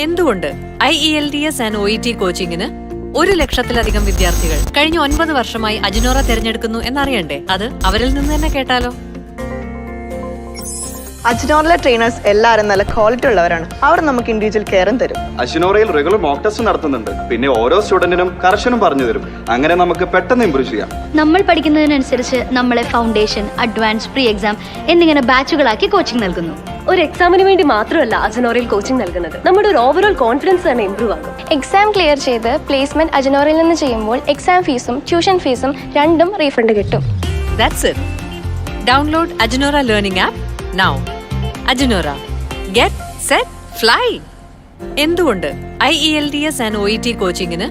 എന്തുകൊണ്ട് IELTS and OET കോച്ചിങ്ങിന് 1,00,000-ലധികം വിദ്യാർത്ഥികൾ കഴിഞ്ഞ 9 വർഷമായി അജിനോറ തിരഞ്ഞെടുക്കുന്നു എന്നറിയണ്ടേ? അത് അവരിൽ നിന്ന് തന്നെ കേട്ടാലോ? അജിനോറിലെ ട്രെയിനേഴ്സ് എല്ലാവരും നല്ല ക്വാളിറ്റി ഉള്ളവരാണ്. അവർ നമുക്ക് ഇൻഡിവിജ്വൽ കെയറും തരും. അജിനോറയിൽ റെഗുലർ മോക്ക് ടെസ്റ്റ് നടത്തുന്നുണ്ട്. പിന്നെ ഓരോ സ്റ്റുഡന്റിനും കറക്ഷനും പറഞ്ഞു തരും. അങ്ങനെ നമുക്ക് പെട്ടെന്ന് ഇംപ്രൂവ് ചെയ്യാം. നമ്മൾ പഠിക്കുന്നതിനനുസരിച്ച് നമ്മളെ ഫൗണ്ടേഷൻ, അഡ്വാൻസ്, പ്രീ എക്സാം എന്നിങ്ങനെ ബാച്ചുകളാക്കി കോച്ചിങ് നൽകുന്നു. ഒരു എക്സാമിന് വേണ്ടി മാത്രമല്ല അജിനോറയിൽ കോച്ചിങ് നൽകുന്നത്, നമ്മുടെ ഒരു ഓവറോൾ കോൺഫിഡൻസ് തന്നെ ഇംപ്രൂവ് ആകും. എക്സാം ക്ലിയർ ചെയ്ത് പ്ലേസ്മെന്റ് അജിനോറയിൽ നിന്ന് ചെയ്യുമ്പോൾ എക്സാം ഫീസും ട്യൂഷൻ ഫീസും രണ്ടും റീഫണ്ട് കിട്ടും. That's it. Download Ajinora Learning app now. Ajinora. Get set fly. എന്തുകൊണ്ട് IELTS ആൻഡ് OET കോച്ചിങ്ങിന്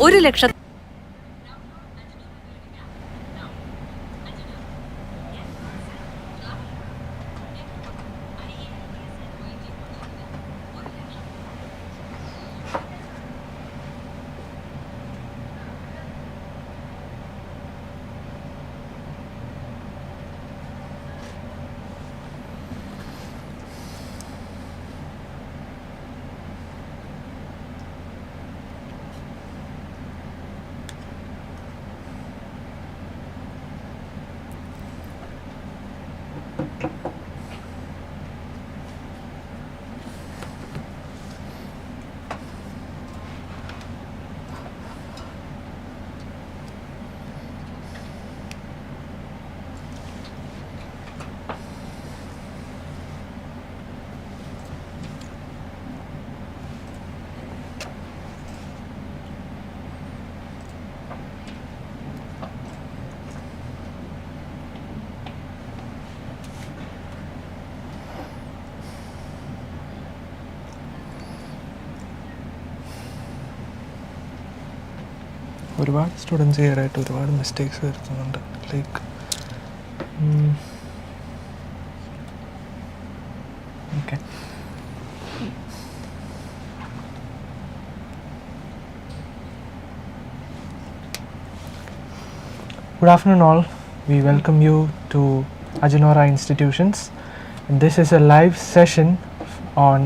1,00,000ഒരുപാട് സ്റ്റുഡൻസ് ഈയിടെയായിട്ട് ഒരുപാട് മിസ്റ്റേക്സ് വരുത്തുന്നുണ്ട്. Like okay, good afternoon all. We welcome you to AJINORAH Institutions, and this is a live session on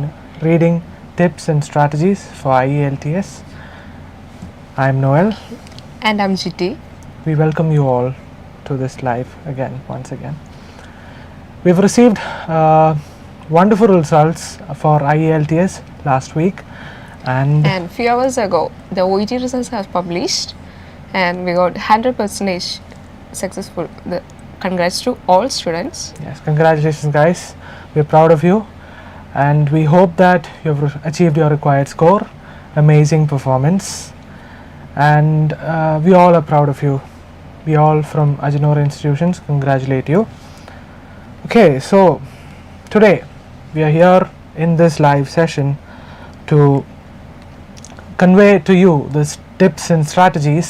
reading tips and strategies for IELTS. I am Noel. And I'm GT. We welcome you all to this live once again. We've received wonderful results for IELTS last week, and few hours ago the OET results have published, and we got 100% successful. Congrats to all students. Yes, congratulations guys. We're proud of you, and we hope that you've achieved your required score. Amazing performance, and we all are proud of you. We all from AJINORAH Institutions congratulate you. Okay, so today we are here in this live session to convey to you these tips and strategies,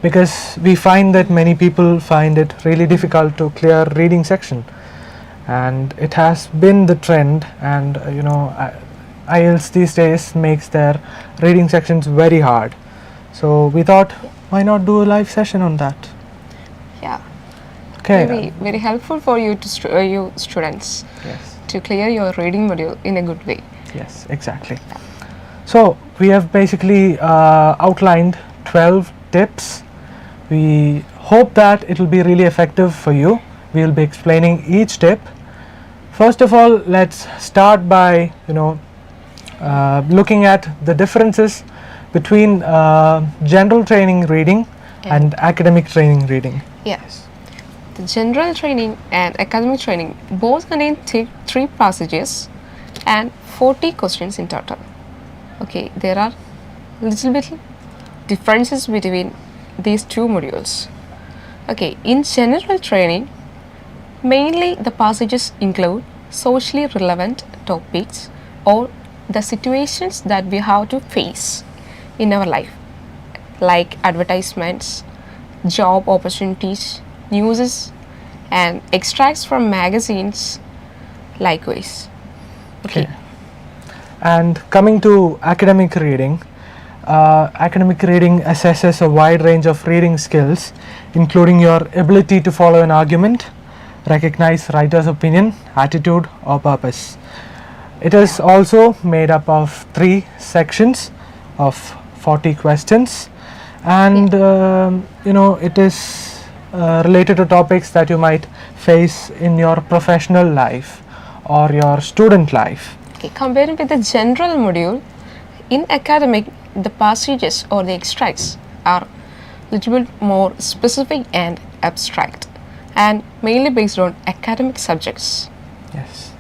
because we find that many people find it really difficult to clear reading section, and it has been the trend, and IELTS these days makes their reading sections very hard. So we thought, why not do a live session on that? Yeah. Okay. It will be very helpful for you to you students. Yes. To clear your reading module in a good way. Yes, exactly. So we have basically outlined 12 tips. We hope that it will be really effective for you. We will be explaining each tip. First of all, let's start by looking at the differences between general training reading and academic training reading. Yes. The general training and academic training both contain three passages and 40 questions in total. Okay, there are little bit differences between these two modules. Okay, in general training, mainly the passages include socially relevant topics or the situations that we have to face in our life, like advertisements, job opportunities, news, and extracts from magazines likewise. Okay. And coming to academic reading, academic reading assesses a wide range of reading skills, including your ability to follow an argument, recognize writer's opinion, attitude or purpose. It is also made up of 3 sections of 40 questions, and it is related to topics that you might face in your professional life or your student life. Okay, comparing with the general module, in academic, the passages or the extracts are little bit more specific and abstract, and mainly based on academic subjects. Yes.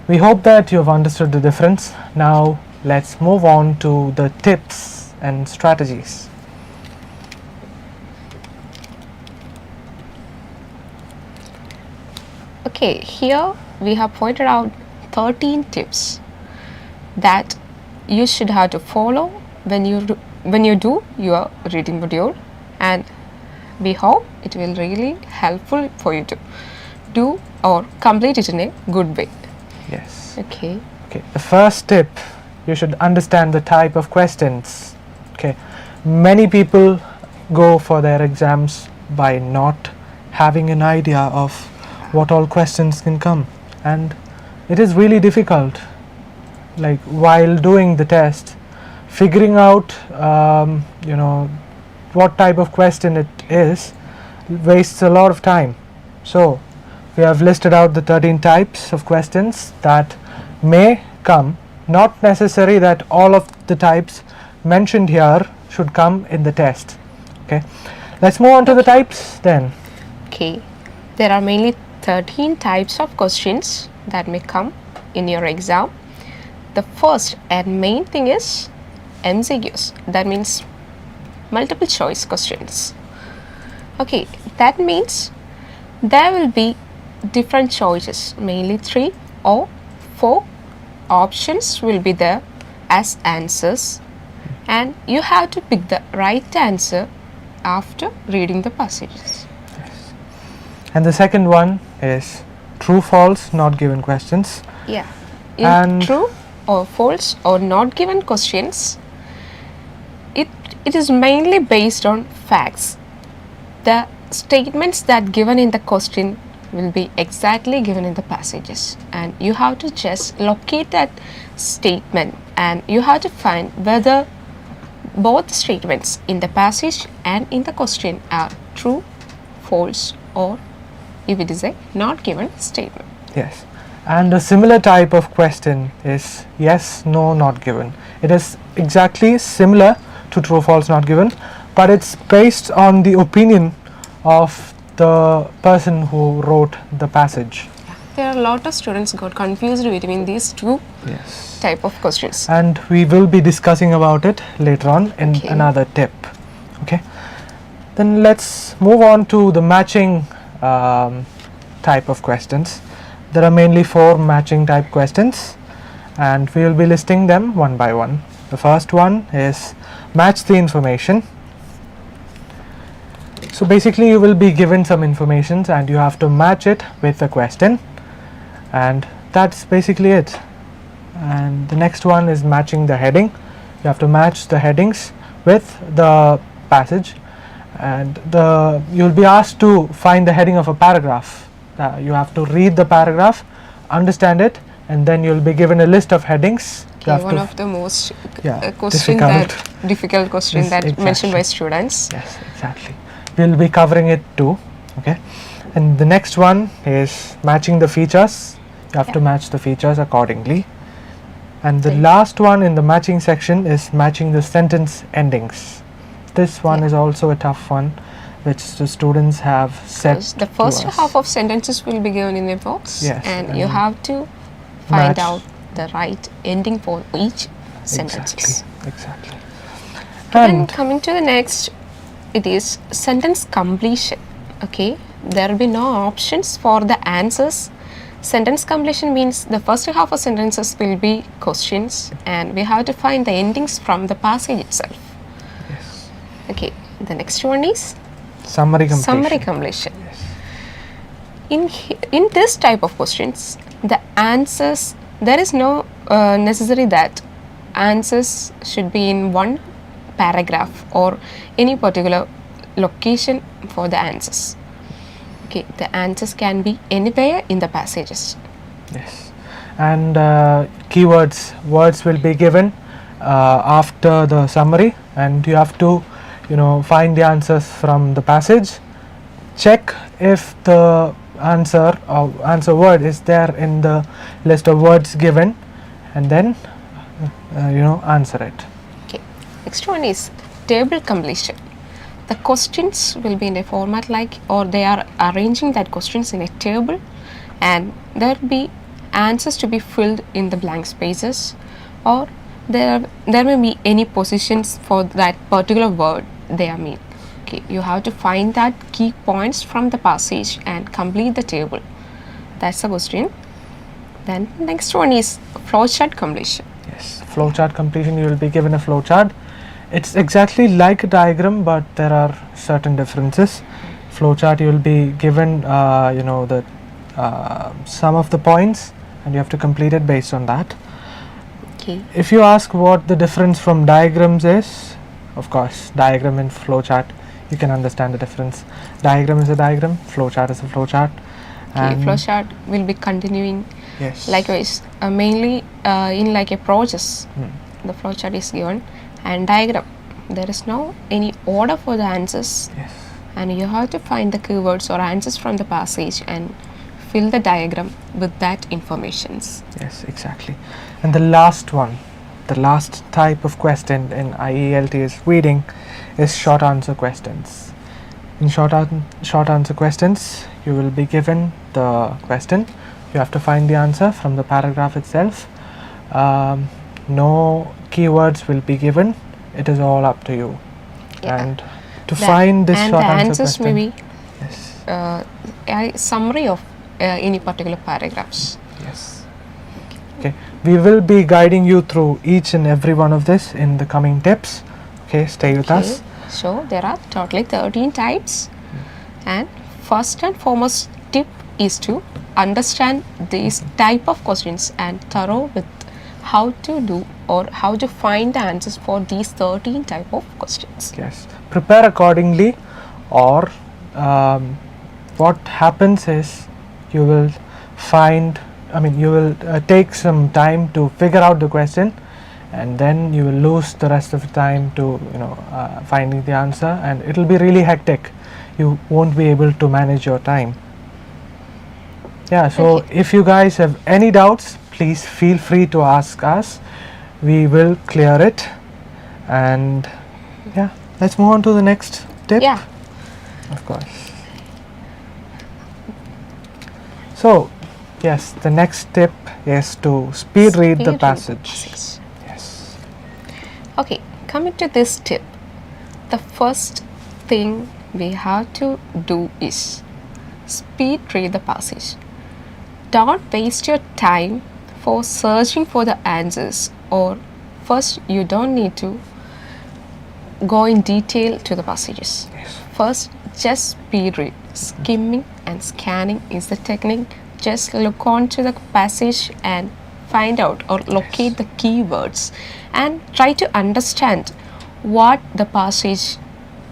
We hope that you have understood the difference. Now let's move on to the tips and strategies. Okay, here we have pointed out 13 tips that you should have to follow when you do your reading module, and we hope it will really helpful for you to do or complete it in a good way. Yes. Okay. Okay. The first tip, you should understand the type of questions. Okay. Many people go for their exams by not having an idea of what all questions can come, and it is really difficult, like while doing the test, figuring out what type of question it is wastes a lot of time. So we have listed out the 13 types of questions that may come. Not necessary that all of the types mentioned here should come in the test. Okay, let's move on to the types then. Okay, there are mainly 13 types of questions that may come in your exam. The first and main thing is MCQs, that means multiple choice questions. Okay, that means there will be different choices, mainly 3 or 4 options will be there as answers, and you have to pick the right answer after reading the passages. And the second one is true, false, not given questions. Yeah, in And true or false or not given questions, it is mainly based on facts. The statements that given in the question will be exactly given in the passages, and you have to just locate that statement, and you have to find whether both statements in the passage and in the question are true, false, or if it is a not given statement. yes, and a similar type of question is yes, no, not given. It is exactly similar to true, false, not given, but it's based on the opinion of the person who wrote the passage. There are a lot of students got confused between these two Yes. type of questions. And we will be discussing about it later on in Okay. another tip. Okay, then let's move on to the matching type of questions. There are mainly 4 matching type questions, and we will be listing them one by one. The first one is match the information. So basically you will be given some information and you have to match it with the question, and that's basically it. And the next one is matching the heading. You have to match the headings with the passage, and you'll be asked to find the heading of a paragraph. You have to read the paragraph, understand it, and then you'll be given a list of headings. You have One to of the most Yeah, question difficult question Yes, that mentioned by exactly. students. Yes, exactly. We'll be covering it too. Okay, and the next one is matching the features. You have to match the features accordingly. And the last one in the matching section is matching the sentence endings. This one is also a tough one, which the students have set. The first to us. half of sentences will be given in a box, Yes, and you and have to find match. out the right ending for each sentences. Exactly. Then And coming to the next, it is sentence completion. Okay, there will be no options for the answers. Sentence completion means the first half of sentences will be questions, and we have to find the endings from the passage itself. yes, Okay, the next one is summary completion. summary completion. In this type of questions, the answers, there is no necessary that answers should be in one paragraph or any particular location for the answers. Okay, the answers can be anywhere in the passages. Yes, and keywords, words will be given after the summary, and you have to find the answers from the passage. Check if the answer or answer word is there in the list of words given, and then answer it. Okay. Next one is table completion. The questions will be in a format like, or they are arranging that questions in a table, and there will be answers to be filled in the blank spaces, or there may be any positions for that particular word they are mean. Okay, you have to find that key points from the passage and complete the table. That's the question. Then next one is flowchart completion. Yes, flowchart completion. You will be given a flowchart. It's exactly like a diagram, but there are certain differences. Flowchart, you will be given the sum of the points, and you have to complete it based on that. Okay. If you ask what the difference from diagrams is, of course, diagram and flowchart, you can understand the difference. Diagram is a diagram, flowchart is a flowchart. Okay, flowchart will be continuing. Yes. Likewise, mainly in like a process, the flowchart is given, and diagram, there is no any order for the answers. Yes. And you have to find the keywords or answers from the passage and fill the diagram with that informations. Yes, exactly. And the last one, the last type of question in IELTS reading is short answer questions. In short answer questions, you will be given the question. You have to find the answer from the paragraph itself. No keywords will be given. It is all up to you. Yeah. And to find this and short the answer answers question, may be yes. a summary of any particular paragraphs. Yes. Okay. We will be guiding you through each and every one of this in the coming tips. Okay, stay with us. So there are totally 13 types, and first and foremost tip is to understand these type of questions and thorough with how to do or how to find the answers for these 13 type of questions. Yes. Prepare accordingly, or what happens is you will take some time to figure out the question, and then you will lose the rest of the time to finding the answer, and it will be really hectic. You won't be able to manage your time. Yeah, so if you guys have any doubts, please feel free to ask us. We will clear it. And yeah, let's move on to the next tip. Yeah. Of course. So yes, the next tip is to speed read the passage. Yes. Okay, coming to this tip, the first thing we have to do is speed read the passage. Don't waste your time for searching for the answers, or first you don't need to go in detail to the passages. Yes. First, just speed read. Skimming and scanning is the technique. Just look on to the passage and find out or locate the keywords and try to understand what the passage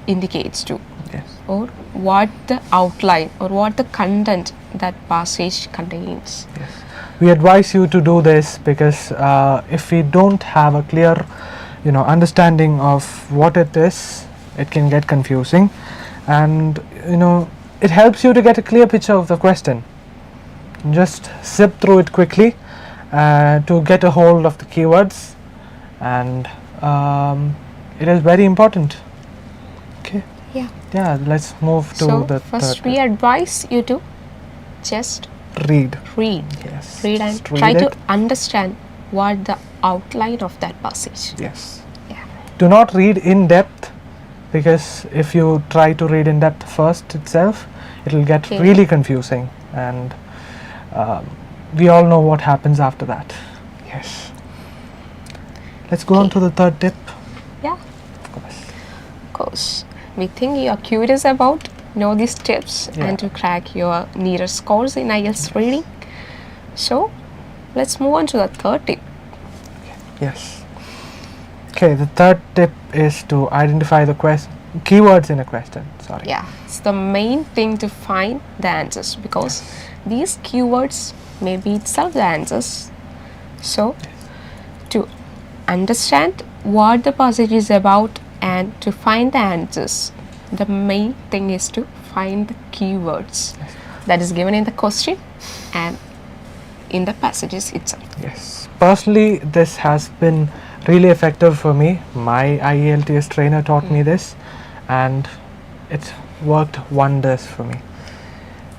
indicates to, Yes. or what the outline or what the content that passage contains. Yes. We advise you to do this because if we don't have a clear understanding of what it is, it can get confusing, and it helps you to get a clear picture of the question. Just zip through it quickly to get a hold of the keywords, and it is very important. Okay. Yeah, let's move to So the first third we advise you to just read. read Yes. and Just try read to it. understand what the outline of that passage. Yes. Yeah. Do not read in depth, because if you try to read in depth first itself, it will get Okay. really confusing, and we all know what happens after that. Yes. Let's go on Okay. to the third tip. Yeah, Of course. of course. We think you are curious about know these tips Yeah. and to crack your nearer scores in IELTS reading. So let's move on to the third tip. Yes. Okay, the third tip is to identify the keywords in a question. Sorry. Yeah, it's the main thing to find the answers, because these keywords may be itself the answers, So, to understand what the passage is about and to find the answers, the main thing is to find the keywords that is given in the question and in the passages itself. Yes. Personally, this has been really effective for me. My IELTS trainer taught me this, and it's worked wonders for me.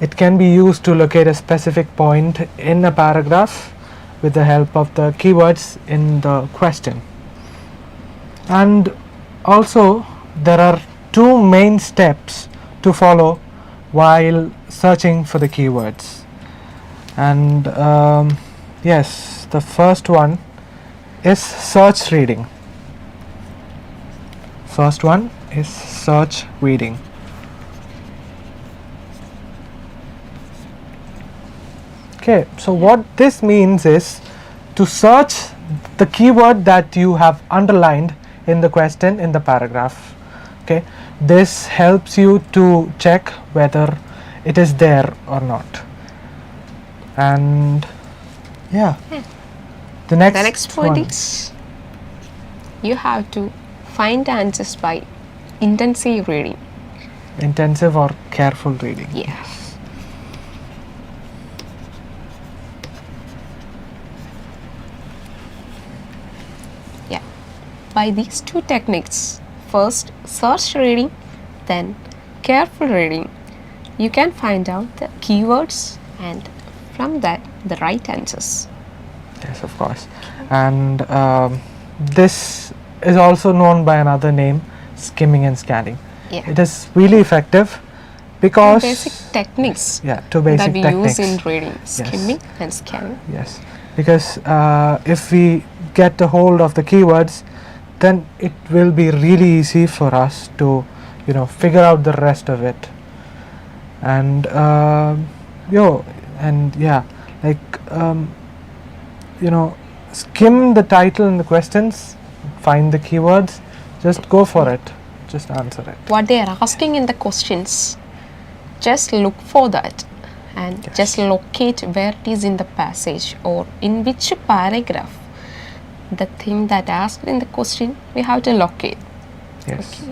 It can be used to locate a specific point in a paragraph with the help of the keywords in the question. And also, there are two main steps to follow while searching for the keywords. And yes, the first one is search reading. First one is search reading. Okay, so what this means is to search the keyword that you have underlined in the question in the paragraph. Okay, this helps you to check whether it is there or not. And yeah, the next point one is you have to find answers by intensive reading. intensive or careful reading. Yeah. Yeah. By these two techniques, first search reading, then careful reading, you can find out the keywords and from that the right answers. Yes, of course. And this is also known by another name, skimming and scanning. Yeah. It is really effective because Basic techniques two basic that we techniques. use in reading, skimming and scanning. Yes, because if we get a hold of the keywords, then it will be really easy for us to, figure out the rest of it. And skim the title and the questions, find the keywords, just go for it, just answer it. What they are asking in the questions, just look for that and Yes. just locate where it is in the passage or in which paragraph. The thing that asked in the question, we have to locate. Yes.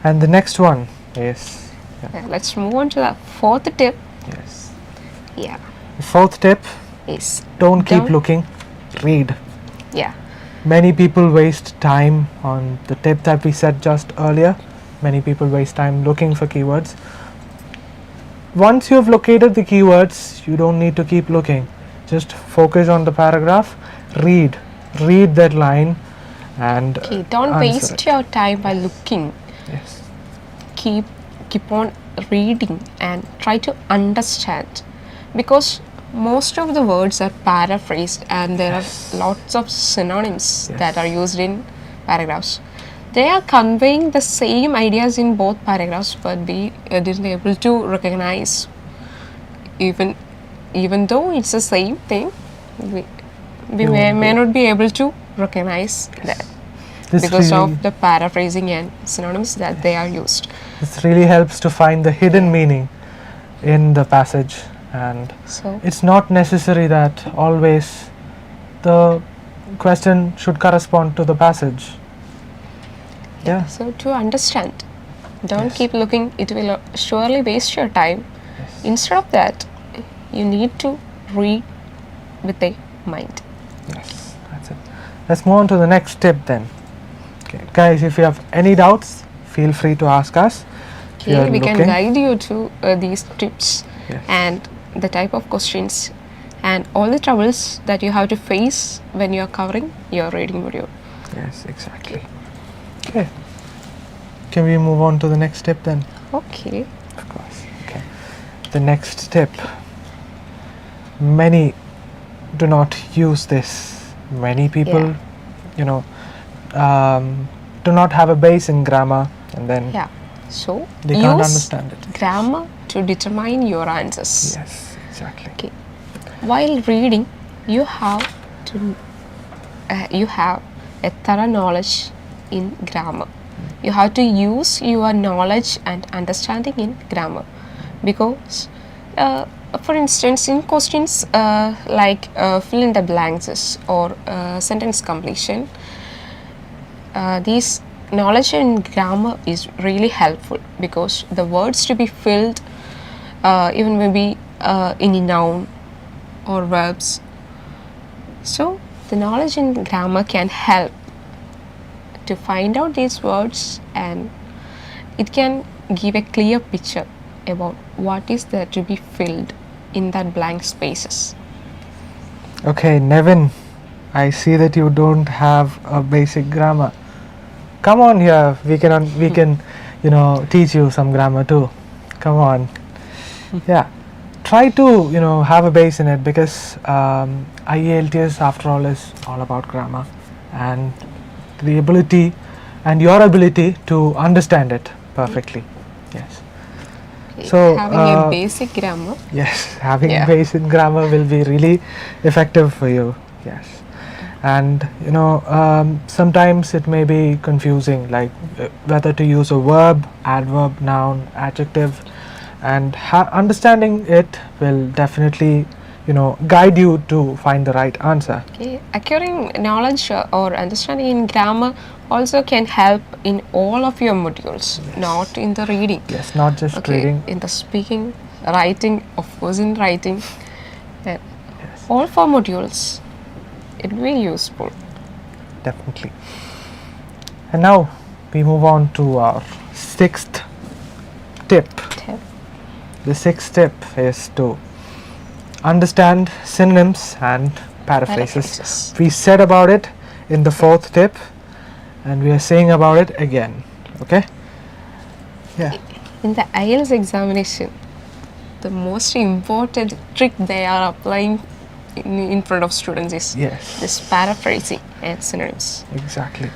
And the next one is Let's move on to the fourth tip. yes. Yeah, The fourth tip: is don't keep looking, read. Yeah, Many people waste time on the tip that we said just earlier. Many people waste time looking for keywords. Once you have located the keywords, you don't need to keep looking. Just focus on the paragraph, read that line, and okay. Don't answer waste it. your time by looking. Yes. Keep on reading and try to understand, because most of the words are paraphrased and there Yes. are lots of synonyms Yes. that are used in paragraphs. They are conveying the same ideas in both paragraphs, but we didn't able to recognize, even though it's the same thing, we may not be able to recognize that This because really, of the paraphrasing and synonyms that they are used. this really helps to find the hidden meaning in the passage, and So it's not necessary that always the question should correspond to the passage. Yeah. So to understand, don't Yes. keep looking, it will surely waste your time. Yes. Instead of that, you need to read with a mind. Yes, that's it. Let's move on to the next tip then. Okay, guys, if you have any doubts, feel free to ask us. If you Okay, are we can looking- guide you to these tips Yes. and the type of questions and all the troubles that you have to face when you are covering your reading video. Yes, exactly. Okay. Can we move on to the next tip then? Okay. Of course. Okay. The next tip. Many do not use this. Many people, do not have a base in grammar, and then Yeah. So they can't use understand it. grammar to determine your answers. Yes, exactly. Okay. While reading, you have a thorough knowledge in grammar. You have to use your knowledge and understanding in grammar, because For instance, in questions like fill in the blanks or sentence completion, these knowledge in grammar is really helpful because the words to be filled even maybe in a noun or verbs. So the knowledge in grammar can help to find out these words, and it can give a clear picture about what is there to be filled in that blank spaces. Okay, Nevin, I see that you don't have a basic grammar. Come on here, we can teach you some grammar too. Come on. Yeah, try to have a base in it, because IELTS after all is all about grammar and the ability and your ability to understand it perfectly. Yes. So having a basic grammar. Yes, having basic grammar will be really effective for you. Yes. And sometimes it may be confusing, like whether to use a verb, adverb, noun, adjective, and understanding it will definitely guide you to find the right answer. Okay. Acquiring knowledge or understanding in grammar also can help in all of your modules, not in the reading. Yes, not just reading. In the speaking, writing, of course in writing, all 4 modules, it will be useful. Definitely. And now we move on to our 6th tip. The 6th tip is to understand synonyms and paraphrases. We said about it in the 4th tip, and we are saying about it again. Okay? Yeah. In the IELTS examination, the most important trick they are applying in front of students is this paraphrasing and synonyms. Exactly.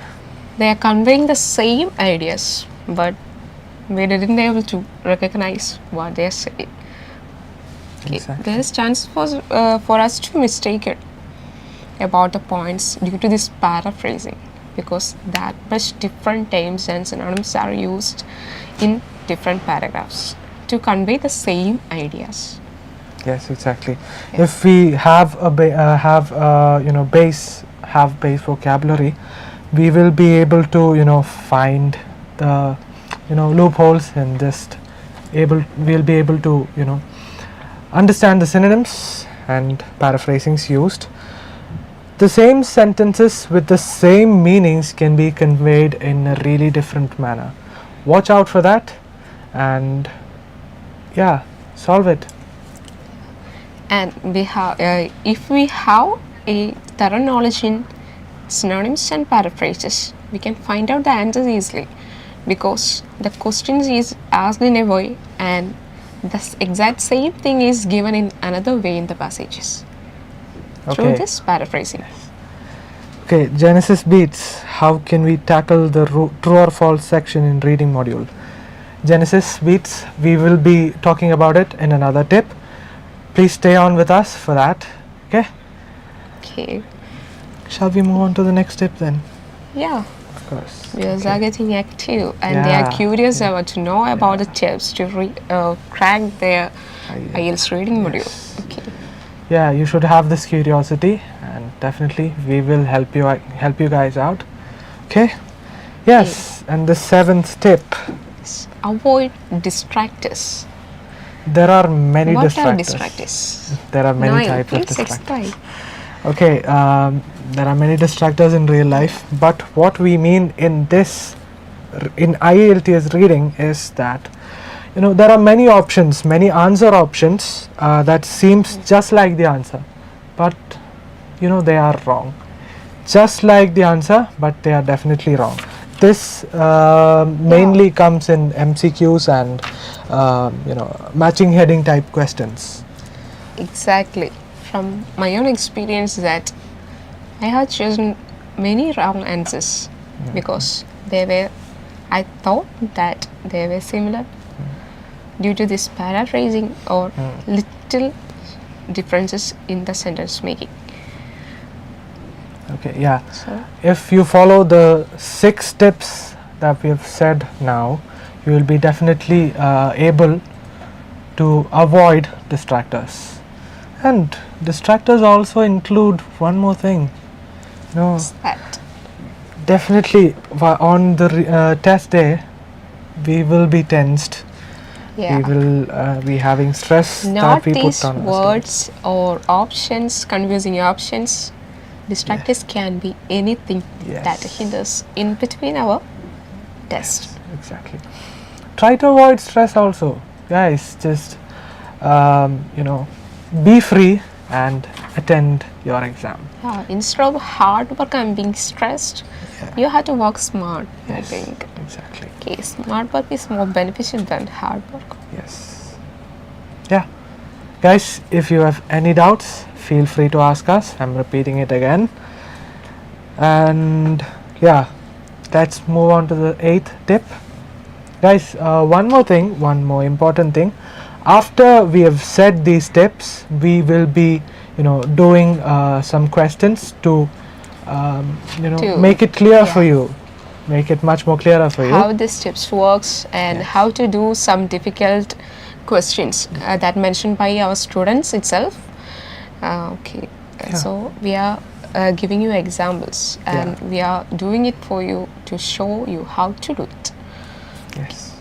They are conveying the same ideas, but we didn't be able to recognize what they are saying. Okay. Exactly. There is chance for us to mistake it about the points due to this paraphrasing, because that much different terms and synonyms are used in different paragraphs to convey the same ideas. Yes, exactly. If we have a base vocabulary, we will be able to find the loopholes, and we'll be able to understand the synonyms and paraphrasings used. The same sentences with the same meanings can be conveyed in a really different manner. Watch out for that, and solve it. And we have, if we have a thorough knowledge in synonyms and paraphrases, we can find out the answers easily, because the questions is asked in a way and the exact same thing is given in another way in the passages through this paraphrasing. Okay, Genesis beats. How can we tackle the true or false section in reading module? Genesis beats, we will be talking about it in another tip. Please stay on with us for that. Okay. Shall we move on to the next tip then? Yeah. Of course. Viewers are getting active, and they are curious about to know about the tips to crack their IELTS reading module. Okay. Yeah, you should have this curiosity, and definitely we will help you guys out. Okay. Yes, and the 7th tip. Avoid distractors. There are many What distractors. are distractors? There are many Niall, types of please distractors. explain. Okay, there are many distractors in real life, but what we mean in IELTS reading is that there are many options, many answer options that seems just like the answer, but they are wrong. Just like the answer, but they are definitely wrong. This mainly comes in MCQs and matching heading type questions. Exactly. From my own experience, that I had chosen many wrong answers because I thought that they were similar due to this paraphrasing or little differences in the sentence making. Okay, yeah. So, if you follow the 6 tips that we have said now, you will be definitely able to avoid distractors. And distractors also include one more thing. No, That. definitely on the test day, we will be tensed. Yeah. We will be having stress Not that we these put on words or options, confusing options. Distractors can be anything Yes. that hinders in between our test. Exactly. Try to avoid stress also, guys. Just be free and attend your exam. Instead of hard work and being stressed, you have to work smart. I Yes. think. Exactly. Okay, smart work is more beneficial than hard work. Yes. Yeah. Guys, if you have any doubts, feel free to ask us. I'm repeating it again. And yeah, let's move on to the 8th tip. Guys, one more important thing. After we have said these tips, we will be, doing some questions to, To- make it clear yeah. for you, make it much more clearer for you. How this tips works and how to do some difficult questions that mentioned by our students itself. Okay, so we are giving you examples and we are doing it for you to show you how to do it. Yes.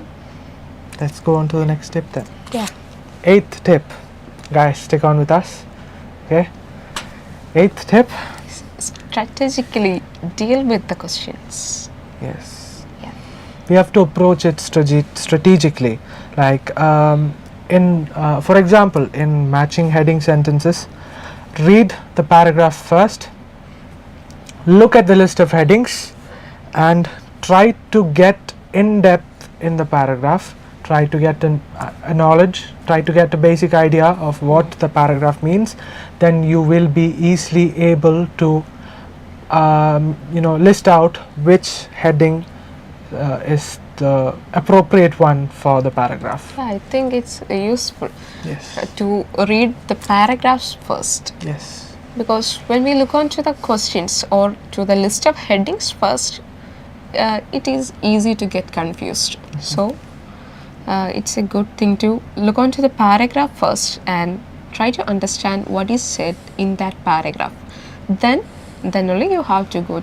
Let's go on to the next tip then. Yeah. 8th tip. Guys, stick on with us. Okay. 8th tip. Strategically deal with the questions. Yes. Yeah. We have to approach it strategically. Like for example, in matching heading sentences, read the paragraph first, look at the list of headings, and try to get in depth in the paragraph. Try to get a knowledge, try to get a basic idea of what the paragraph means. Then you will be easily able to list out which heading is the appropriate one for the paragraph. Yeah, I think it's useful Yes. to read the paragraphs first. Yes. Because when we look onto the questions or to the list of headings first, it is easy to get confused. So it's a good thing to look onto the paragraph first and try to understand what is said in that paragraph. Then only you have to go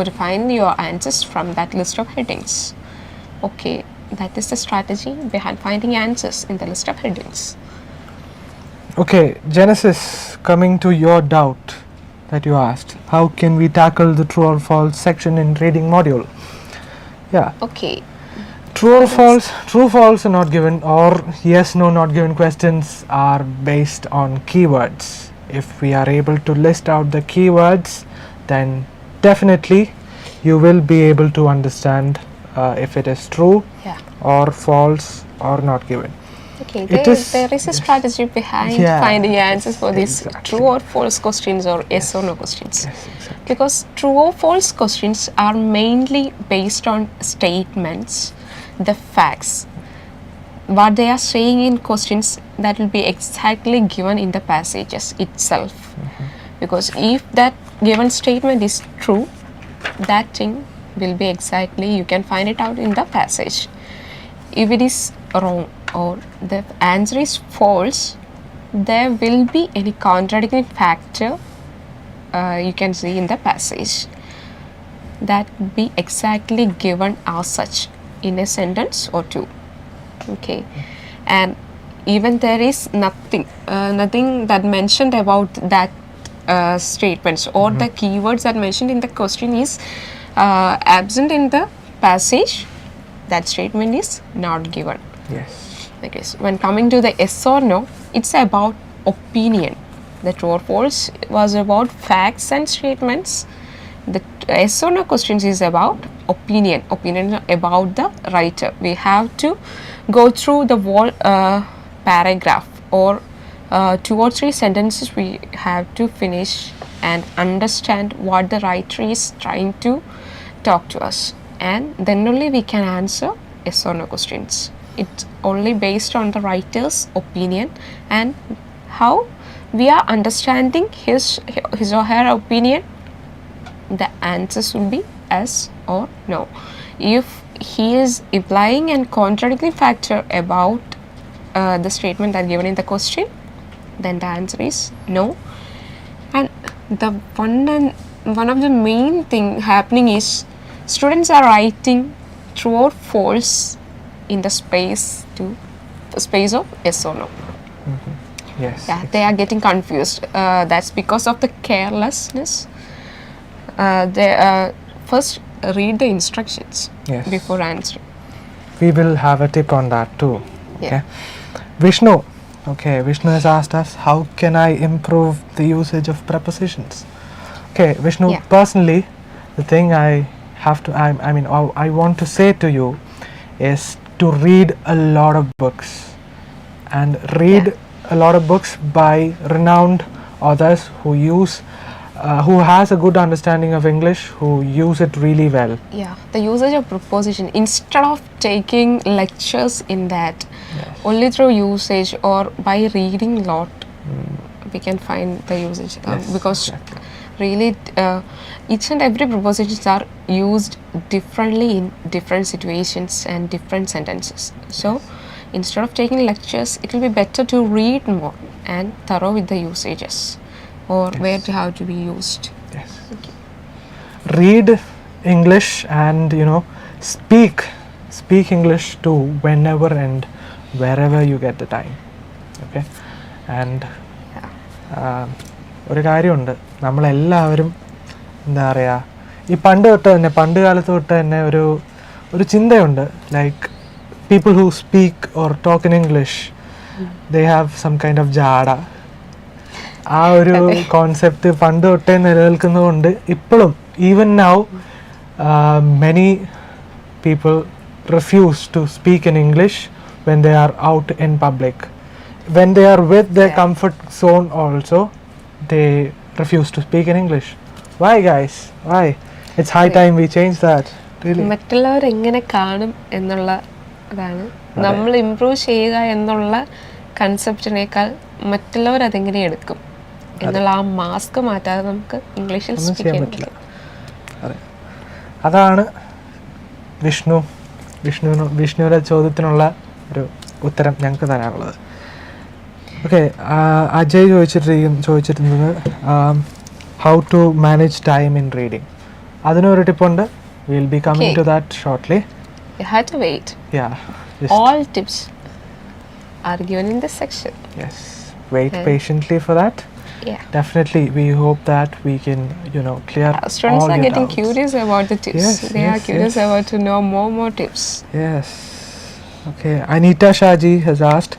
to find your answers from that list of headings. Okay, that is the strategy behind finding answers in the list of headings. Okay, Genesis, coming to your doubt that you asked, how can we tackle the true or false section in reading module? Yeah, Okay, true or false, true, false are not given, or yes, no, not given questions are based on keywords. If we are able to list out the keywords, then definitely you will be able to understand if it is true yeah. or false or not given. Okay, It there is a strategy behind Yeah. finding answers for these Exactly. true or false questions or yes or no questions. Yes, exactly. Because true or false questions are mainly based on statements, the facts. What they are saying in questions that will be exactly given in the passages itself. Because if that given statement is true, that thing will be exactly, you can find it out in the passage. If it is wrong or the answer is false, there will be any contradicting factor you can see in the passage that will be exactly given as such in a sentence or two. Okay, and even there is nothing that mentioned about that statements or the keywords that mentioned in the question is absent in the passage, that statement is not given. Yes. Okay, so when coming to the yes or no, it's about opinion. The true or false was about facts and statements. The yes or no questions is about opinion about the writer. We have to go through the whole paragraph or 2 or 3 sentences. We have to finish and understand what the writer is trying to talk to us, and then only we can answer yes or no questions. It's only based on the writer's opinion and how we are understanding his or her opinion. The answers will be yes or no. If he is implying and contradicting factor about the statement that given in the question, then the answer is no. And the one of the main thing happening is students are writing true or false in the space of yes or no. Yes. Yeah, they are getting confused. That's because of the carelessness. They first read the instructions Yes. before answering. We will have a tip on that too. Yeah. Okay. Vishnu. Okay, Vishnu has asked us, how can I improve the usage of prepositions? Okay, Vishnu, Yeah. personally, the thing I want to say to you is to read a lot of books, and read a lot of books by renowned authors who has a good understanding of English, who use it really well. Yeah, the usage of preposition, instead of taking lectures in that, only through usage or by reading a lot, we can find the usage. Because really, each and every prepositions are used differently in different situations and different sentences. So, instead of taking lectures, it will be better to read more and thorough with the usages or where to how to be used. Yes. Read English and speak English to whenever and wherever you get the time. Okay. And ഒരു കാര്യമുണ്ട്, നമ്മളെല്ലാവരും എന്താ പറയുക, ഈ പണ്ട് കാലത്ത് തൊട്ട് തന്നെ ഒരു ചിന്തയുണ്ട്, like people who speak or talk in English, they have some kind of jada. ആ ഒരു കോൺസെപ്റ്റ് പണ്ട് തൊട്ടേ നിലനിൽക്കുന്നതുകൊണ്ട് ഇപ്പോഴും even now many people refuse to speak in English when they are out in public. When they are with their comfort zone also, they refuse to speak in English. Why, guys? Why? It's high time we change that. Really. മറ്റുള്ളവർ എങ്ങനെ കാണും എന്നുള്ള അതാണ് നമ്മൾ improve ചെയ്യുക എന്നുള്ള കൺസെപ്റ്റിനേക്കാൾ മറ്റുള്ളവർ അതെങ്ങനെ എടുക്കും എന്നുള്ള ആ മാസ്ക് മാറ്റാതെ നമുക്ക് ഇംഗ്ലീഷിൽ സ്പീക്ക് ചെയ്യാൻ പറ്റില്ല. അതാണ് വിഷ്ണുവിൻ്റെ ചോദ്യത്തിനുള്ള ഒരു ഉത്തരം ഞങ്ങൾക്ക് തരാനുള്ളത്. ഓക്കെ, അജയ് ചോദിച്ചിരുന്നത് how to manage time in reading. അതിനൊരു ടിപ്പുണ്ട്. Will be coming to that shortly. You have to wait. Yeah. All tips are given in this section. Yes. Wait patiently for that. Yeah. Definitely, we hope that we can, clear Students all are your getting doubts. curious about the tips. Yes, They are yes, curious yes. about to know more tips. Yes. Okay. Anita Shaji has asked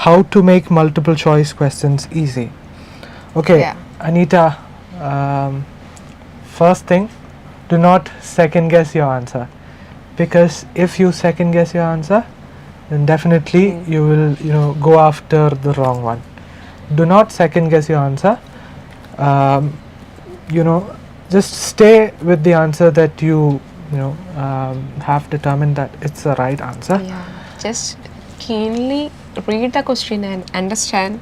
how to make multiple choice questions easy. Okay. Yeah. Anita, first thing, do not second guess your answer, because if you second guess your answer, then definitely you will go after the wrong one. Do not second guess your answer. Just stay with the answer that you have determined that it's the right answer. Yeah. Just keenly read the question and understand.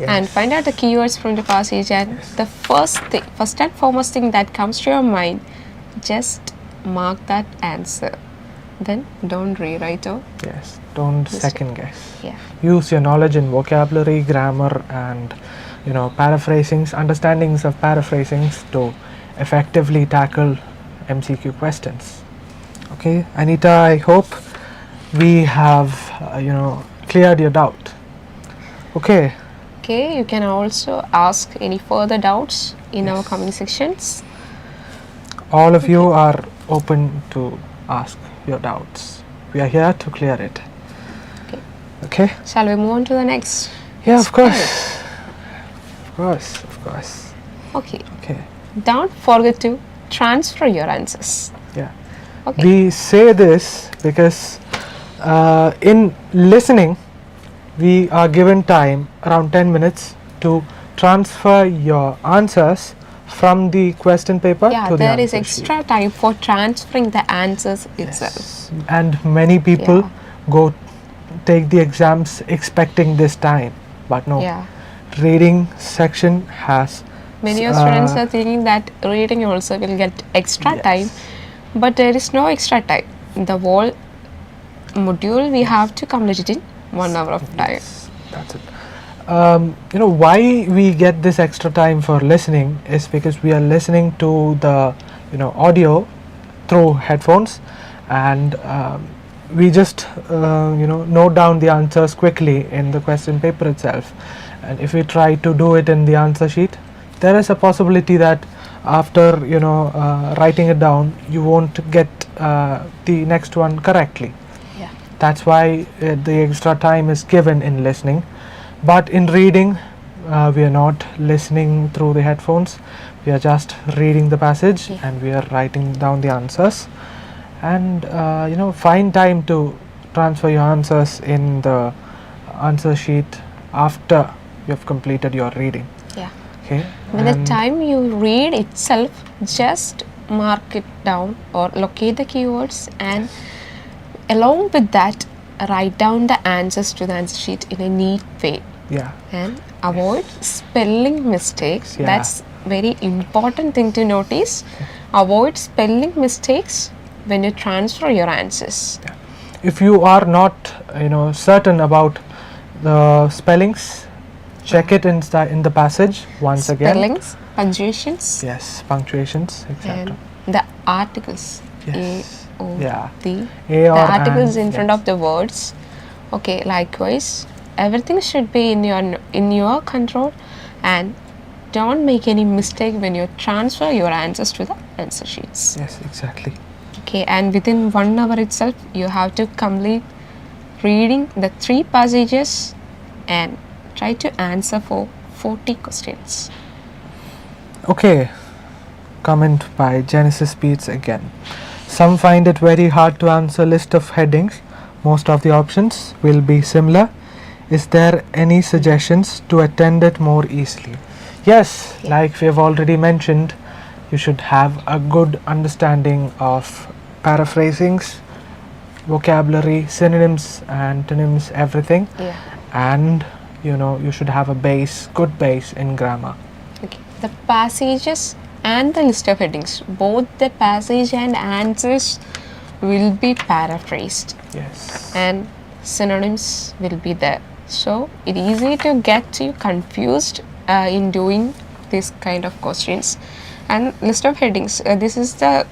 Yes. And find out the keywords from the passage, and the first and foremost thing that comes to your mind, just mark that answer. Then don't rewrite or Yes. Don't second guess. yeah. Use your knowledge in vocabulary, grammar, and paraphrasings, understandings of paraphrasings to effectively tackle MCQ questions. Okay, Anita, I hope we have cleared your doubt. Okay. Okay, you can also ask any further doubts in our coming sections. All of you are open to ask your doubts. We are here to clear it. Okay. Shall we move on to the next? Yeah, of course. Spell? Of course. Okay. Okay. Don't forget to transfer your answers. Yeah. Okay. We say this because in listening, we are given time around 10 minutes to transfer your answers from the question paper Yeah, to the there is answer extra time for transferring the answers itself. sheet. And many people go take the exams expecting this time, but no. Yeah. Reading section has Many of students are thinking that reading also will get extra time, but there is no extra time. The whole module we have to complete it in 1 hour of time. That's it. Why we get this extra time for listening is because we are listening to the audio through headphones, and we just note down the answers quickly in the question paper itself. And if we try to do it in the answer sheet, there is a possibility that after writing it down, you won't get the next one correctly. Yeah. That's why the extra time is given in listening. But in reading, we are not listening through the headphones. We are just reading the passage and we are writing down the answers. And find time to transfer your answers in the answer sheet after you have completed your reading. Yeah. Okay. By the time you read itself, just mark it down or locate the keywords, and along with that, write down the answers to the answer sheet in a neat way. Yeah. And avoid spelling mistakes. Yeah. That's very important thing to notice. Avoid spelling mistakes when you transfer your answers. If you are not certain about the spellings, check it in the passage once again. Spellings, punctuations, Yes, punctuations, etc. and the articles. Yes. A, O, Yeah. the A or articles and, in front yes. of the words. Okay, likewise, everything should be in your control, and don't make any mistake when you transfer your answers to the answer sheets. Yes, exactly. Okay, and within 1 hour itself, you have to complete reading the 3 passages and try to answer for 40 questions. Okay, comment by Genesis Beats again. Some find it very hard to answer list of headings. Most of the options will be similar. Is there any suggestions to attend it more easily? Yes, like we have already mentioned, you should have a good understanding of paraphrasings, vocabulary, synonyms, antonyms, everything. Yeah. And you should have a good base in grammar. Okay. The passages and the list of headings, both the passage and answers will be paraphrased, Yes. and synonyms will be there. So it's easy to get you confused in doing this kind of questions. And list of headings, this is the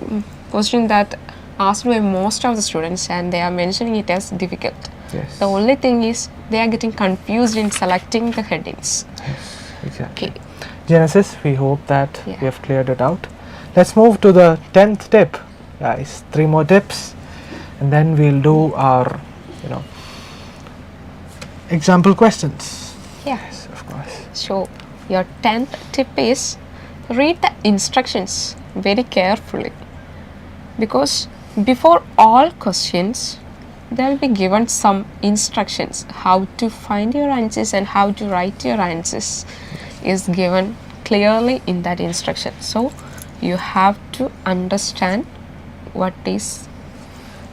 question that asked by most of the students, and they are mentioning it as difficult. Yes. The only thing is they are getting confused in selecting the headings. Exactly. Okay. Genesis, we hope that Yeah. we have cleared it out. Let's move to the 10th tip, guys. 3 more tips, and then we'll do our example questions. Yeah. Yes, of course. So your 10th tip is read the instructions very carefully, because before all questions there will be given some instructions. How to find your answers and how to write your answers is given clearly in that instruction. So you have to understand what is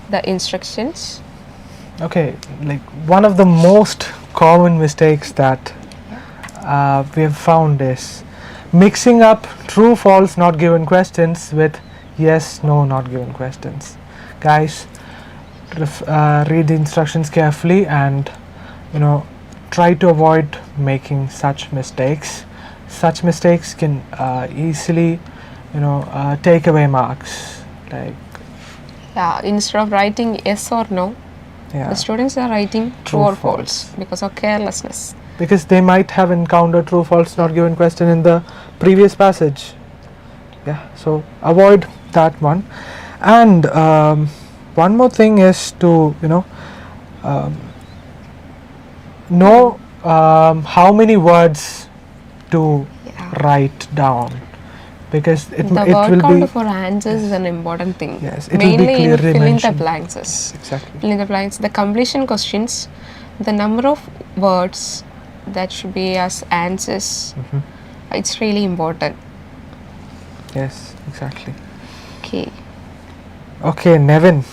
the instructions. Okay, like one of the most common mistakes that we have found is mixing up true, false, not given questions with yes, no, not given questions. Guys, read the instructions carefully and try to avoid making such mistakes. Such mistakes can easily take away marks. Like Instead of writing yes or no, yeah, the students are writing true or false because of carelessness. because they might have encountered true, false, not given question in the previous passage. Yeah, so avoid that one. And one more thing is to know how many words to write down, because The it word will count be for answers is an important thing. Yes, it will be Mainly in clearly fill in the mentioned. blanks. exactly. Fill in the blanks. The completion questions, the number of words that should be as answers. It's really important. Yes, exactly. Okay. Okay, Nevin,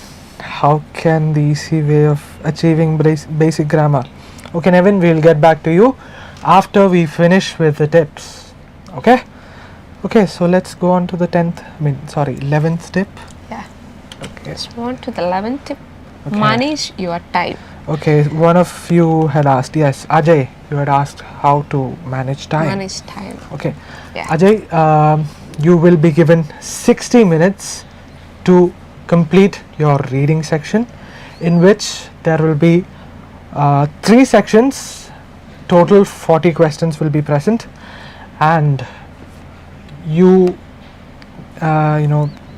how can the easy way of achieving basic grammar? Okay, Nevin, we'll get back to you after we finish with the tips. Okay? Okay, so let's go on to the 11th tip. Yeah. Okay. Let's move on to the 11th tip. Okay. Manage your time. Okay, one of you had asked, yes, Ajay, you had asked how to manage time. Manage time. Okay, Yeah. Ajay, you will be given 60 minutes to complete your reading section, in which there will be 3 sections, total 40 questions will be present, and you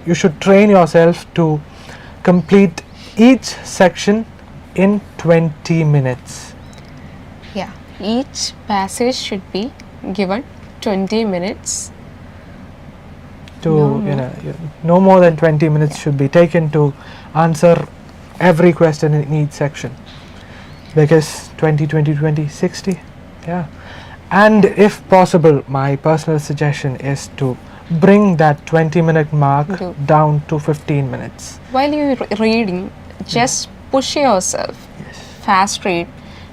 you should train yourself to complete each section in 20 minutes. Yeah. Each passage should be given 20 minutes. To No no more than 20 minutes should be taken to answer every question in each section, because 20 20 20 60, yeah. And if possible, my personal suggestion is to bring that 20-minute mark Do. down to 15 minutes. While you're reading, just push yourself, fast read,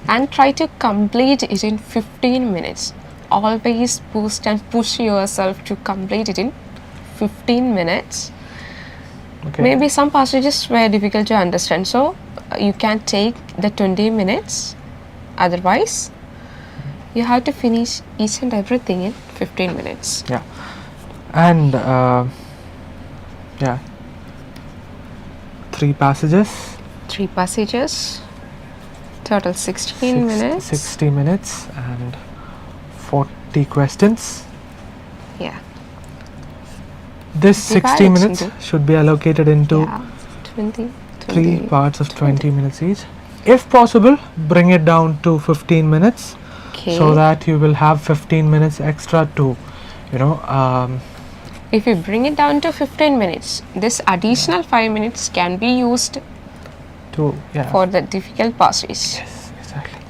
and try to complete it in 15 minutes. Always boost and push yourself to complete it in 15 minutes. Okay. Maybe some passages were difficult to understand, so you can take the 20 minutes. Otherwise, you have to finish each and everything in 15 minutes. Yeah. And 3 passages, 3 passages, total 16 minutes. 60 minutes, and 40 questions. Yeah. This 60 Divide it minutes into- should be allocated into Yeah. 20, 3 20. parts of 20 minutes each. If possible, bring it down to 15 minutes, Okay. so that you will have 15 minutes extra to, If you bring it down to 15 minutes, this additional 5 minutes can be used for the difficult passages. Yes, exactly.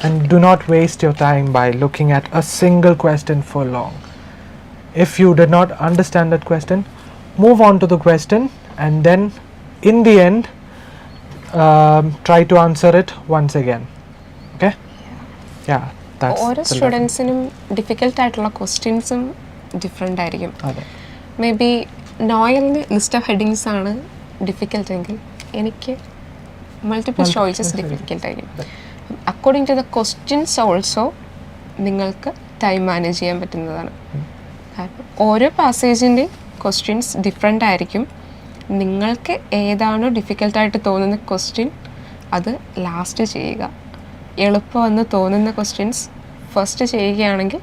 And do not waste your time by looking at a single question for long. If you did not understand that question, move on to the question, and then in the end try to answer it once again. Okay? Yeah, that's ഓരോ the level. സ്റ്റുഡൻസിനും difficult ആയിട്ടുള്ള ക്വസ്റ്റ്യൻസും different ആയിരിക്കും. അതെ. May be നോയലിന് list of headings ആണ് difficult എങ്കിൽ എനിക്ക് multiple choices difficult ആയിരിക്കും. According to the questions also നിങ്ങൾക്ക് ടൈം മാനേജ് ചെയ്യാൻ പറ്റുന്നതാണ്. കാരണം ഓരോ പാസേജിൻ്റെ ക്വസ്റ്റ്യൻസ് ഡിഫറെൻ്റ് ആയിരിക്കും. നിങ്ങൾക്ക് ഏതാണോ ഡിഫിക്കൽട്ടായിട്ട് തോന്നുന്ന ക്വസ്റ്റ്യൻ അത് ലാസ്റ്റ് ചെയ്യുക. എളുപ്പമെന്ന് തോന്നുന്ന ക്വസ്റ്റ്യൻസ് ഫസ്റ്റ് ചെയ്യുകയാണെങ്കിൽ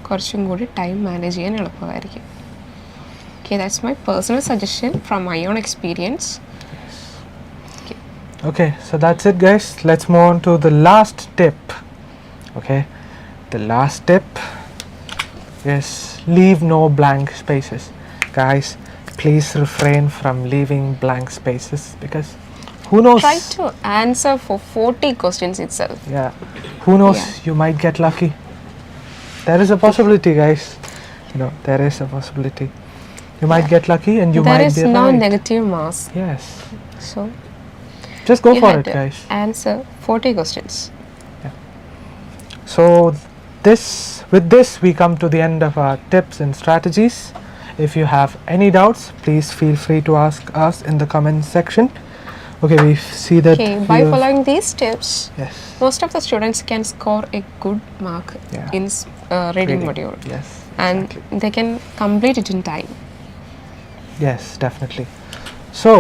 കുറച്ചും കൂടി ടൈം മാനേജ് ചെയ്യാൻ എളുപ്പമായിരിക്കും. Okay, that's my personal suggestion from my own experience. Okay, so that's it, guys. Let's move on to the last tip. Okay, the last tip is leave no blank spaces. Guys, please refrain from leaving blank spaces, because who knows? Try to answer for 40 questions itself. Yeah, who knows? Yeah. You might get lucky. There is a possibility, guys. There is a possibility. You might get lucky, and you There might is be no right. negative marks. Yes, So just go you for have it, to guys. answer 40 questions. So with this we come to the end of our tips and strategies. If you have any doubts, please feel free to ask us in the comment section. Okay, we see that Okay, by you- following these tips, yes, most of the students can score a good mark Yeah. in reading module, yes, and exactly. they can complete it in time. Yes, definitely. So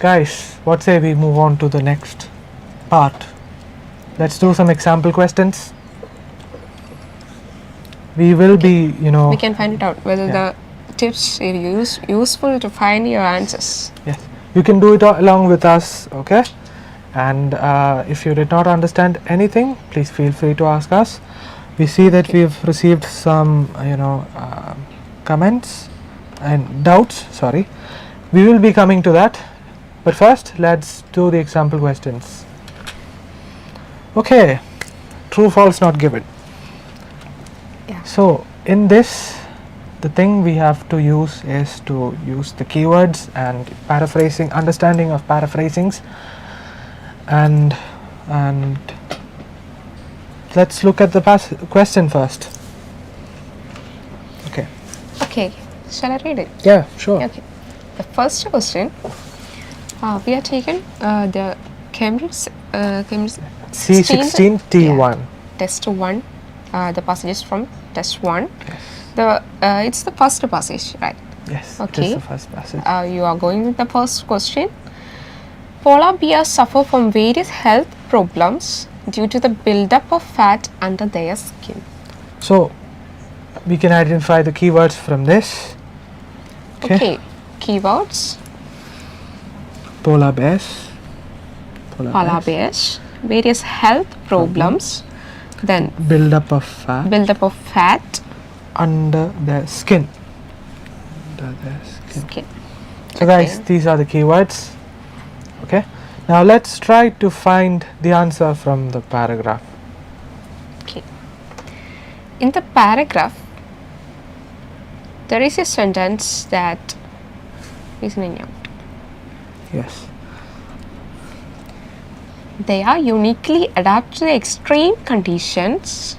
guys, what say we move on to the next part? Let's do some example questions. We will be, We can find it out whether Yeah. the tips are useful to find your answers. yes, you can do it along with us. Okay, and if you did not understand anything, please feel free to ask us. We see that we've received some comments and doubts. Sorry, we will be coming to that, but first let's do the example questions. Okay, true false not given. Yeah. So in this, the thing we have to use is to use the keywords and paraphrasing, understanding of paraphrasings, and let's look at the question first. Okay. Okay, shall I read it? Yeah, sure. Okay. The first question, we are taken the Cambridge C16 T1. Test 1. The passage is from test 1. It's the first passage, right? Yes, Okay. it is the first passage. You are going with the first question. Polar bears suffer from various health problems due to the buildup of fat under their skin. So, we can identify the keywords from this. Okay. Keywords: Polar bears. polar bears, various health problems, then Build-up of fat buildup of fat, under their skin. Under their skin. skin. So guys, these are the keywords. Okay. Now let's try to find the answer from the paragraph. Okay. In the paragraph, there is a sentence that is missing out. Yes. They are uniquely adapted to the extreme conditions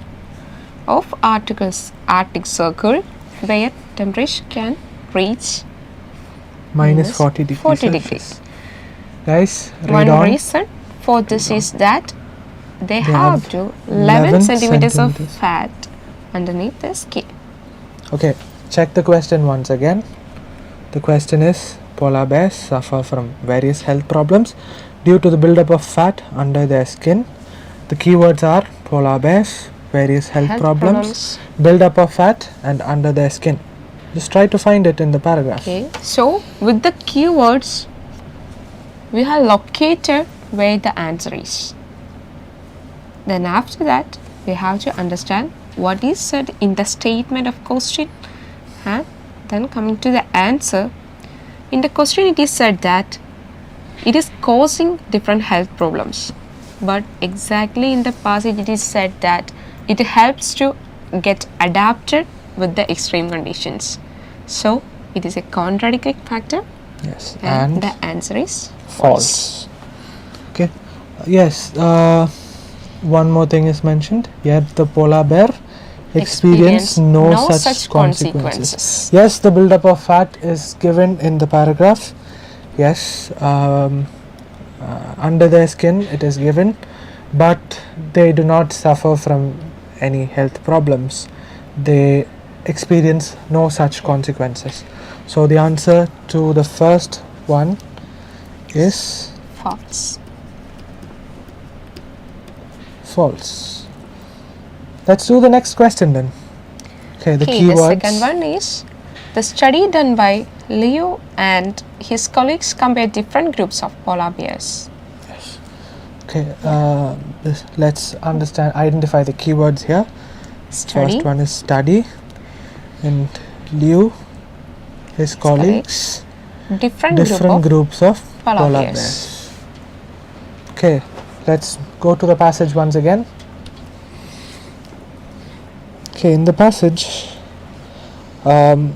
of Arctic Circle, where temperature can reach Minus 40 degrees 40 Celsius. degrees. Guys, read One on. reason for this is that they have have to 11 centimeters of centimeters. fat underneath the skin. Okay, check the question once again. The question is, polar bears suffer from various health problems due to the buildup of fat under their skin. The keywords are polar bears, various health problems, buildup of fat, and under their skin. Just try to find it in the paragraph. Okay, so with the keywords, we have located where the answer is. Then after that, we have to understand what is said in the statement of question, and then coming to the answer. In the question, it is said that it is causing different health problems, but exactly in the passage, it is said that it helps to get adapted with the extreme conditions. So it is a contradictory factor, Yes, and and the answer is false. Okay. Yes. One more thing is mentioned. Yet the polar bear experience no such consequences. Yes, the buildup of fat is given in the paragraph. Yes, under their skin it is given, but they do not suffer from any health problems. They experience no such consequences. So the answer to the first one is False. false. Let's do the next question then. Okay, the Okay, keywords. the second one is the study done by Leo and his colleagues compared different groups of polar bears. Okay, let's identify the keywords here. Study, First one is study, and Liu, his colleagues, different different group groups of polar polar bears. bears. Okay, let's go to the passage once again. Okay, in the passage, the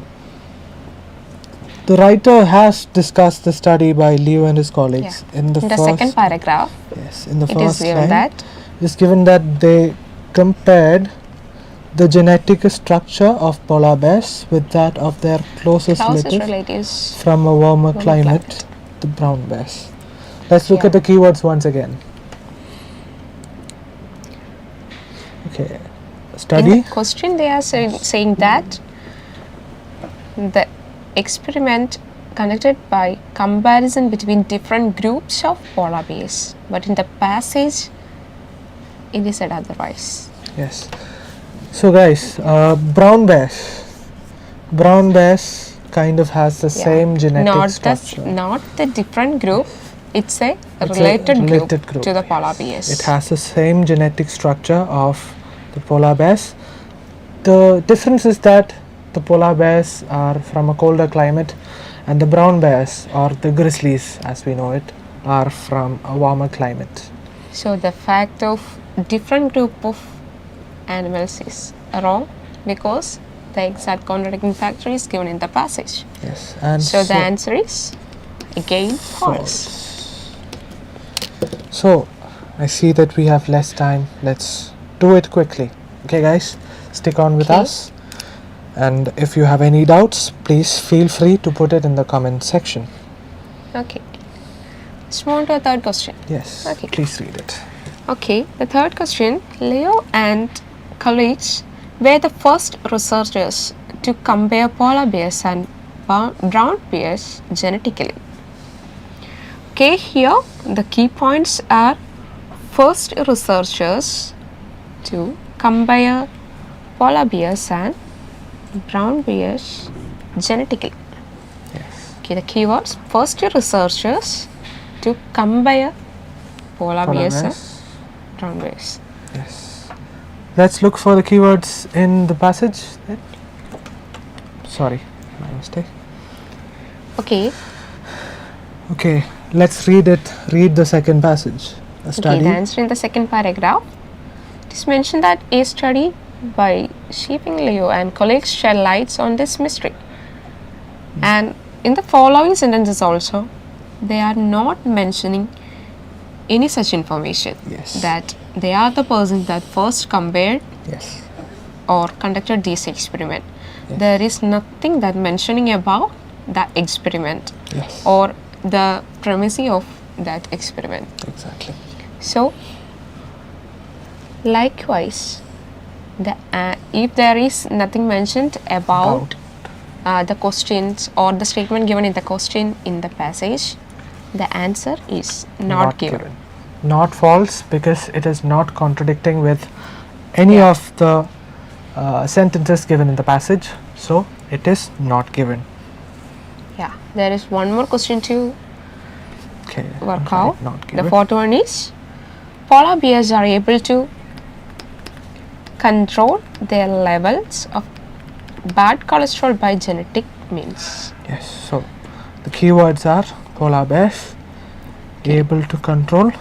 writer has discussed the study by Liu and his colleagues. In the In the first, second paragraph, yes, in the it is first given line, that it is given that they compared the genetic structure of polar bears with that of their closest relatives relatives from a warmer climate, climate. the brown bears. Let's look Yeah. at the keywords once again. Okay, in study. the question they are saying that the experiment conducted by comparison between different groups of polar bears, but in the passage it is said otherwise. Yes. So guys, brown bears kind of has the Yeah. same genetic not structure. not the different group, it's a It's a related related group to the polar bears. It has the same genetic structure of the polar bears. The difference is that the polar bears are from a colder climate, and the brown bears, or the grizzlies as we know it, are from a warmer climate. So the fact of different group of animals is wrong, because the exact contradicting factor is given in the passage. Yes, and So the answer is again false. So I see that we have less time. Let's do it quickly. Okay guys, stick on with Okay. us, and if you have any doubts, please feel free to put it in the comment section. Okay. Let's move on to a third question. Yes, Okay. please read it. Okay, the third question. Leo and colleagues were the first researchers to compare polar bears and brown bears genetically. Okay, here the key points are first researchers to compare polar bears and brown bears genetically. Yes. Okay, the keywords first researchers to compare polar bears and brown bears. Yes. Let's look for the keywords in the passage then. Sorry, my mistake. Okay, Okay, let's read it. Read the second passage. A okay, study. the answer in the second paragraph. It is mentioned that a study by Shipping Leo and colleagues shed lights on this mystery. And in the following sentences also, they are not mentioning any such information. Yes. That they are the person that first compared Yes. or conducted this experiment. There is nothing that mentioning about the experiment Yes. or the premise of that experiment. Exactly. So, likewise, if there is nothing mentioned about the questions or the statement given in the question in the passage, the answer is not given. Not false because it is not contradicting with any of the sentences given in the passage. So it is not given. Yeah, there is one more question to Okay. work I'm out. Not The given. fourth one is polar bears are able to control their levels of bad cholesterol by genetic means. Yes. So the keywords are polar bears able to control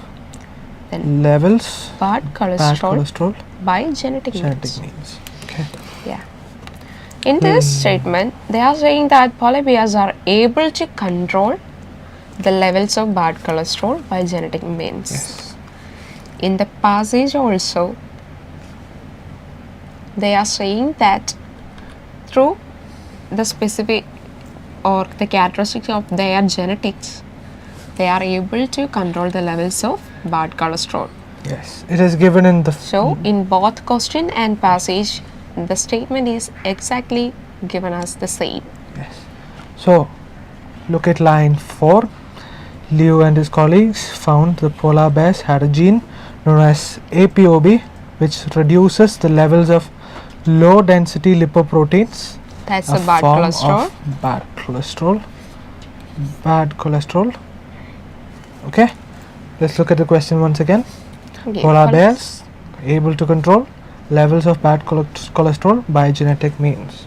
Then levels bad bad cholesterol cholesterol by genetic genetic means. means. Okay. Yeah. In this statement, they are saying that polar bears are able to control the levels of bad cholesterol by genetic means. Yes. In the passage also, they are saying that through the specific or the characteristics of their genetics, they are able to control the levels of bad cholesterol. Yes. It is given in the So, in both question and passage, the statement is exactly given as the same. Yes. So, look at line 4. Leo and his colleagues found the polar bears had a gene known as APOB, which reduces the levels of low density lipoproteins. That's a the bad form cholesterol. of bad cholesterol. Bad cholesterol. Okay. Let's look at the question once again. Okay, Polar col- bears able to control levels of bad cholesterol by genetic means.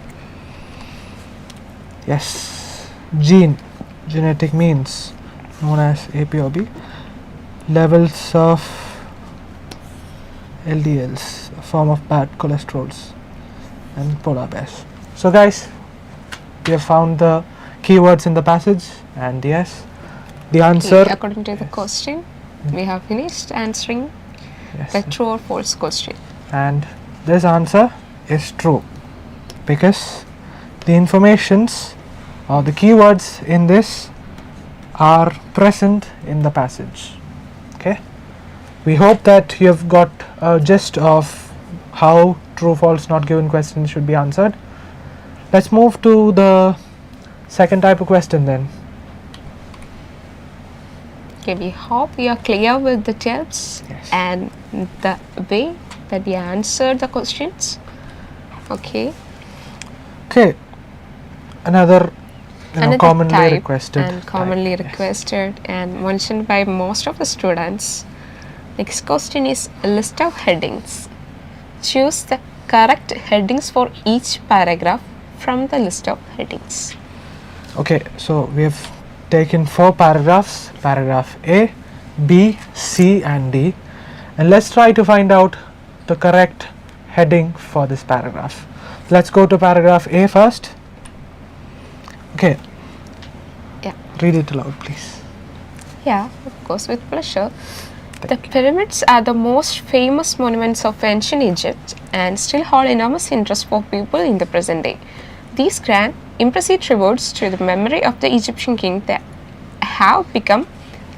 Yes, genetic means known as APOB, levels of LDLs, a form of bad cholesterols, and polar bears. So guys, we have found the keywords in the passage, and yes, the answer Okay, according to the question, we have finished answering yes, the true or false question. and this answer is true because the informations or the keywords in this are present in the passage. Okay, we hope that you have got a gist of how true false not given questions should be answered. Let's move to the second type of question then. Okay, we hope you are clear with the tips Yes. and the way that we answered the questions. Okay, Okay, another another commonly type requested and commonly type, yes. requested and mentioned by most of the students. Next question is a list of headings. Choose the correct headings for each paragraph from the list of headings. Okay, so we have taken 4 paragraphs, paragraph A, B, C and D, and let's try to find out the correct heading for this paragraph. Let's go to paragraph A first. Okay. Yeah. Read it aloud, please. Yeah, of course, with pleasure. The pyramids are the most famous monuments of ancient Egypt and still hold enormous interest for people in the present day. These grand, impressive tributes to the memory of the Egyptian king that have become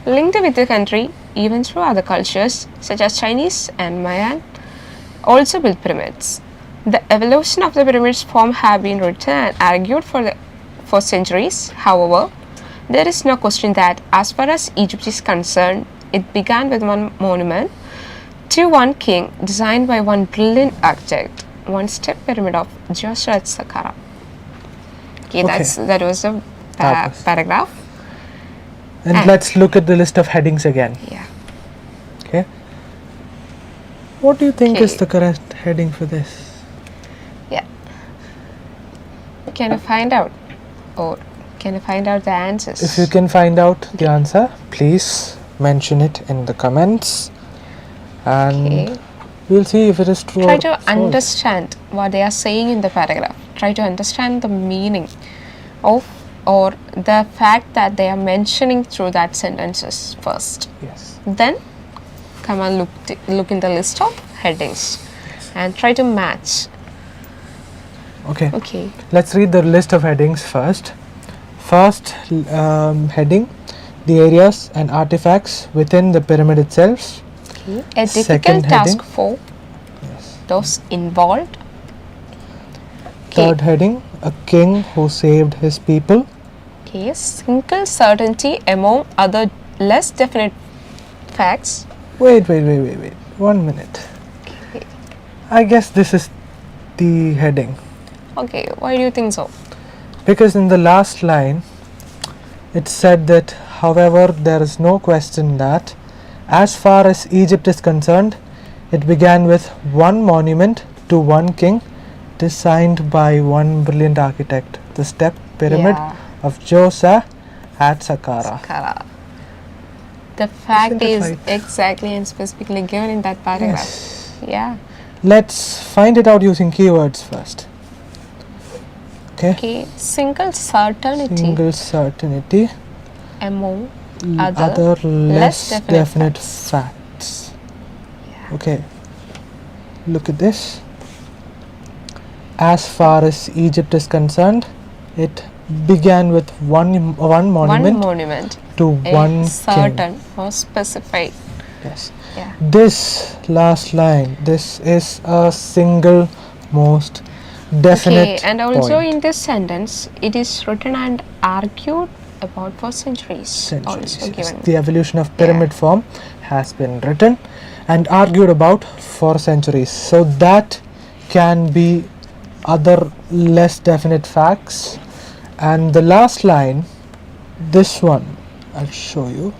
linked with the country even through other cultures such as Chinese and Mayan also built pyramids. The evolution of the pyramid's form have been written and argued for centuries. However, there is no question that as far as Egypt is concerned, it began with one monument to one king designed by one brilliant architect, one-step pyramid of Djoser at Saqqara. Okay, that was the paragraph. And let's look at the list of headings again. Yeah. Okay. What do you think Okay. is the correct heading for this? Yeah. Can you find out? Or can you find out the answers? If you can find out the answer, please mention it in the comments. And Okay. we'll see if it is true Try or to false. understand what they are saying in the paragraph. Try to understand the meaning of or the fact that they are mentioning through that sentences first. Yes. Then come and look in the list of headings and try to match. Okay. Okay. Let's read the list of headings first. First heading, the areas and artifacts within the pyramid itself. Okay. A difficult Second heading. task for those involved. Third heading, a king who saved his people. Okay. Single certainty among other less definite facts. Wait. 1 minute. Okay. I guess this is the heading. Okay. Why do you think so? Because in the last line, it said that, however, there is no question that, as far as Egypt is concerned, it began with one monument to one king, designed by one brilliant architect, the step pyramid Yeah. of Djoser at Saqqara. Saqqara. The fact Isn't it is right? exactly and specifically given in that paragraph. Yes. Yeah. Let's find it out using keywords first. Okay. Okay. Single certainty Single certainty, among other less less definite facts. facts. Okay, look at this. As far as Egypt is concerned, it began with one monument One monument. to A one certain king. or specified. Yes. Yeah. This last line, this is a single most definite Okay, and also point. in this sentence, it is written and argued about for centuries. Centuries, Also yes. given. The evolution of pyramid form has been written and argued about for centuries. So that can be other less definite facts. And the last line, this one, I'll show you.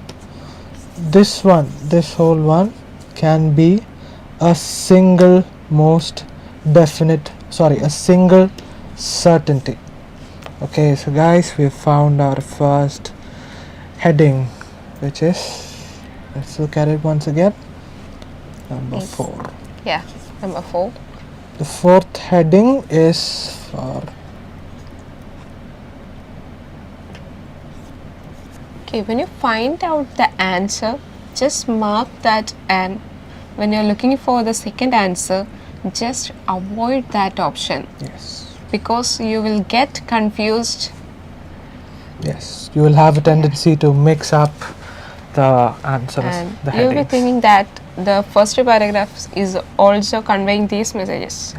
This one, this whole one can be a single most definite, a single certainty. Okay, so guys, we found our first heading, which is, let's look at it once again, number Yes. 4. Yeah. Number 4. The fourth heading is for Okay, when you find out the answer, just mark that, and when you're looking for the second answer, just avoid that option yes, because you will get confused. yes. You will have a tendency to mix up the answers, And the you'll be headings. thinking that the first two paragraphs is also conveying these messages.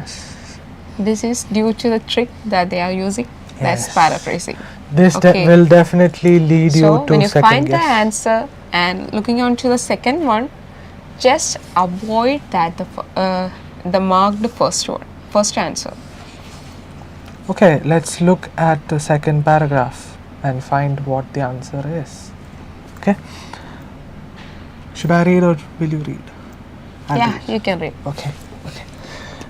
This is due to the trick that they are using. That's Yes. paraphrasing. This Okay. will definitely lead you So to when you second find the guess. answer and looking on to the second one, just avoid that the marked first answer. Okay, let's look at the second paragraph and find what the answer is. Okay. Should I read or will you read? I'll Yeah, read. you can read. Okay.